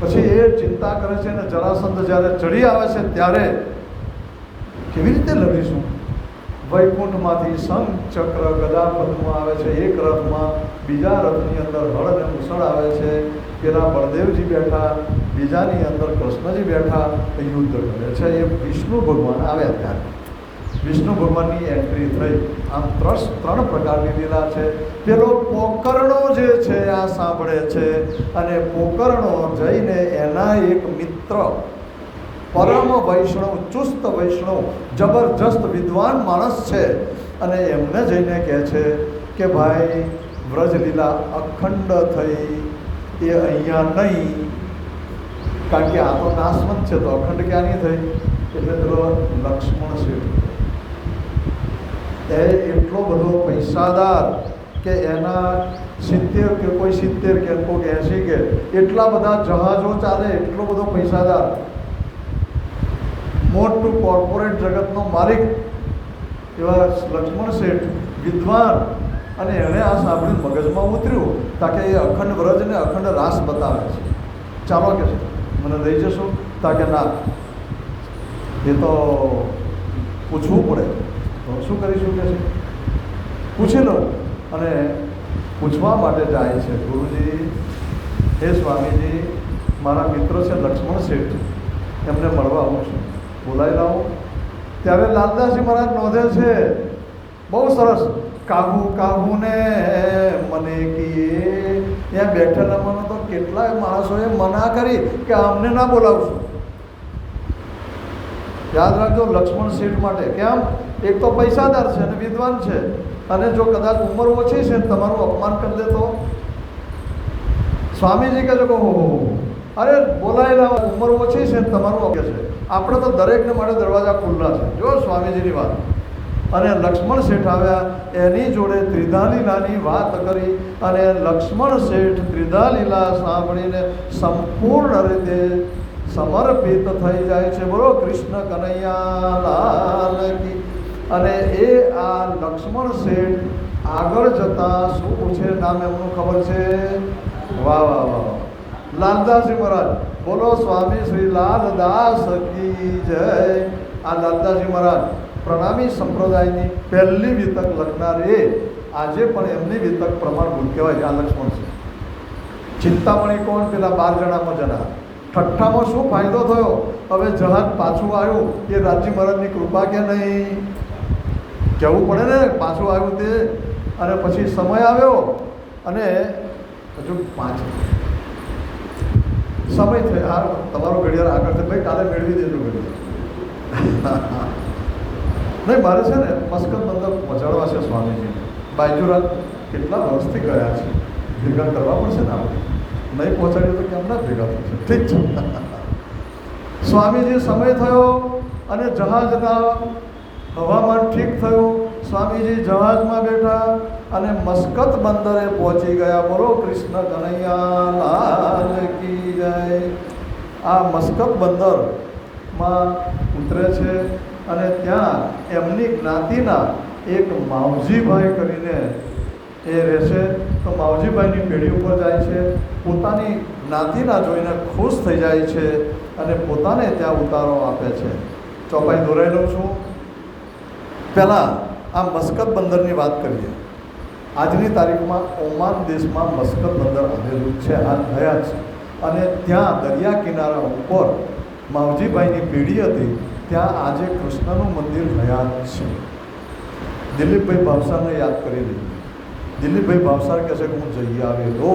પછી એ ચિંતા કરે છે ને જરાસંધ જ્યારે ચડી આવે છે ત્યારે કેવી રીતે લડીશું? વૈકુંઠમાંથી શંખ ચક્ર ગદા પદ્મ આવે છે. એક રથમાં બીજા રથની અંદર હળ અને મુસળ આવે છે. પેલા બળદેવજી બેઠા, બીજાની અંદર કૃષ્ણજી બેઠા યુદ્ધ કરે છે. એ વિષ્ણુ ભગવાન આવ્યા ત્યારે વિષ્ણુ ભગવાનની એન્ટ્રી થઈ. આમ ત્રણ પ્રકારની લીલા છે. પેલો પોકરણો જે છે આ સાંભળે છે, અને પોકરણો જઈને એના એક મિત્ર પરમ વૈષ્ણવ, ચુસ્ત વૈષ્ણવ, જબરજસ્ત વિદ્વાન માણસ છે, અને એમને જઈને કહે છે કે ભાઈ વ્રજલીલા અખંડ થઈ, એ અહીંયા નહીં, કારણ કે આ તો નાશવંત છે, તો અખંડ ક્યાંની થઈ? એટલે પેલો લક્ષ્મણ શેઠ એ એટલો બધો પૈસાદાર કે એના 70 કે કોઈ 70 કે કોઈ 80 કે એટલા બધા જહાજો ચાલે, એટલો બધો પૈસાદાર, મોટું કોર્પોરેટ જગતનો માલિક એવા લક્ષ્મણ શેઠ વિદ્વાન, અને એણે આ સાંભળીને મગજમાં ઉતર્યું તાકે એ અખંડ વ્રજ ને અખંડ રાસ બતાવે છે. ચાલો કે છે મને લઈ જશો? તાકે ના, એ તો પૂછવું પડે. તો શું કરીશું કે છે? પૂછી લો. અને પૂછવા માટે જાય છે. ગુરુજી, હે સ્વામીજી, મારા મિત્ર છે લક્ષ્મણ શેઠ, એમને મળવા આવું છું, બોલાવી લાવો. ત્યારે લાલદાસજી મહારાજ નોંધે છે, બહુ સરસ, કાહુ કાહુ ને મને કીએ. ત્યાં બેઠેલા મને તો કેટલાય માણસોએ મના કરી કે અમને ના બોલાવશું. યાદ રાખજો, લક્ષ્મણ શેઠ માટે. કેમ? એક તો પૈસાદાર છે અને વિદ્વાન છે, અને જો કદાચ ઉંમર ઓછી છે તમારું અપમાન કરી દે તો સ્વામીજી કહે છે કે હો, અરે બોલાયેલા ઉંમર ઓછી છે તમારું અપમાન છે. આપણે તો દરેકને માટે દરવાજા ખુલ્લા છે. જો સ્વામીજીની વાત. અને લક્ષ્મણ શેઠ આવ્યા, એની જોડે ત્રિધા લીલાની વાત કરી, અને લક્ષ્મણ શેઠ ત્રિધા લીલા સાંભળીને સંપૂર્ણ રીતે સમર્પિત થઈ જાય છે. બોલો કૃષ્ણ કનૈયા લાલ કી. અને એ આ લક્ષ્મણ શેઠ આગળ જતા શું પૂછે? નામ એમનું ખબર છે? વાહ વાહ વાહ, લાલદાસજી મહારાજ. બોલો સ્વામી શ્રી લાલદાસ કી જય. આ લાલદાસજી મહારાજ પ્રણામી સંપ્રદાયની પહેલી વિતક લખનાર, એ આજે પણ એમની વિતક પ્રમાણભૂત કહેવાય. આ લક્ષ્મણ છે. ચિંતામણી કોણ? પેલા 12 જણામાં જણા. ઠઠ્ઠામાં શું ફાયદો થયો? હવે જહાજ પાછું આવ્યું, એ રાજજી મહારાજની કૃપા કે નહીં? કહેવું પડે ને, પાછું આવ્યું તે. અને પછી સમય આવ્યો, અને હજુ 5 સમય થયો. આ તમારો ઘડિયાળ આગળ છે ભાઈ, કાલે મેળવી દેજો ઘડિયાળ. નહીં, મારે છે ને મસ્કત બંદર પહોંચાડવા છે સ્વામીજીને. બાયજુરાત કેટલા વર્ષથી ગયા છે, ભેગા કરવા પડશે ને આપણે. નહીં પહોંચાડ્યું તો કેમ ના ભેગા થશે? ઠીક છે. સ્વામીજી સમય થયો, અને જહાજના હવામાન ઠીક થયું. સ્વામીજી જહાજમાં બેઠા અને મસ્કત બંદરે પહોંચી ગયા. બોલો કૃષ્ણ કનૈયા લાલ કી જય. આ મસ્કત બંદરમાં ઉતરે છે, અને ત્યાં એમની જ્ઞાતિના એક માવજીભાઈ કરીને એ રહેશે. તો માવજીભાઈની પેઢી ઉપર જાય છે, પોતાની જ્ઞાતિના જોઈને ખુશ થઈ જાય છે, અને પોતાને ત્યાં ઉતારો આપે છે. ચોપાઈ દોરાઈ લઉં છું. પહેલાં આ મસ્કત બંદરની વાત કરીએ. આજની તારીખમાં ઓમાન દેશમાં મસ્કત બંદર આવેલું છે, આ ગયા છે. અને ત્યાં દરિયા કિનારા ઉપર માવજીભાઈની પેઢી હતી, ત્યાં આજે કૃષ્ણનું મંદિર હયાત છે. દિલીપભાઈ ભાવસારને યાદ કરી દીધું. દિલીપભાઈ ભાવસાર કહે છે કે હું જઈ આવેલો.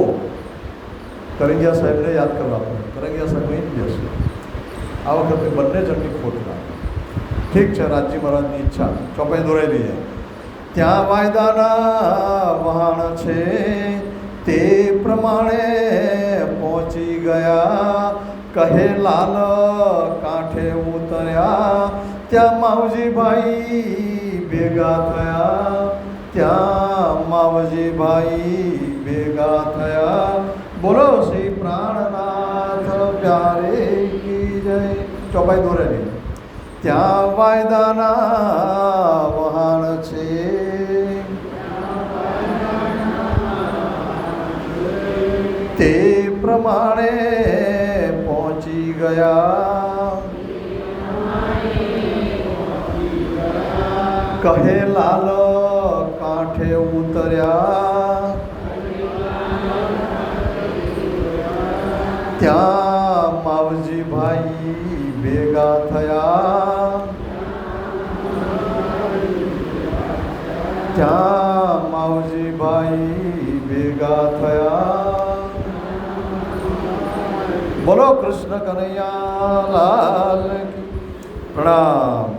કરંગિયા સાહેબને યાદ કરવા પડે. કરંગિયા સાહેબ અહીં જ બેસે. આ વખતે બંને જણની ખોટ લાગે. ઠીક છે, રાજજી મહારાજની ઈચ્છા. ચોપાઈ દોરાઈ દઈએ. ત્યાં વાયદાના વહાણ છે, તે પ્રમાણે પહોંચી ગયા. કહે લાલ કાંઠે ઉતર્યા, ત્યાં માવજીભાઈ ભેગા થયા. ત્યાં માવજીભાઈ ભેગા થયા. બોલો શ્રી પ્રાણનાથ પ્યારે કી જય. ચોપાઈ દોરેલી. ત્યાં વાયદાના વહાણ છે, તે પ્રમાણે પહોંચી ગયા. કહે લાલ કાંઠે ઉતર્યા, ત્યાં માવજી ભાઈ ભેગા થયા, ત્યાં માવજી ભાઈ ભેગા થયા. બોલો કૃષ્ણ કનૈયા લાલ કી. પ્રણામ.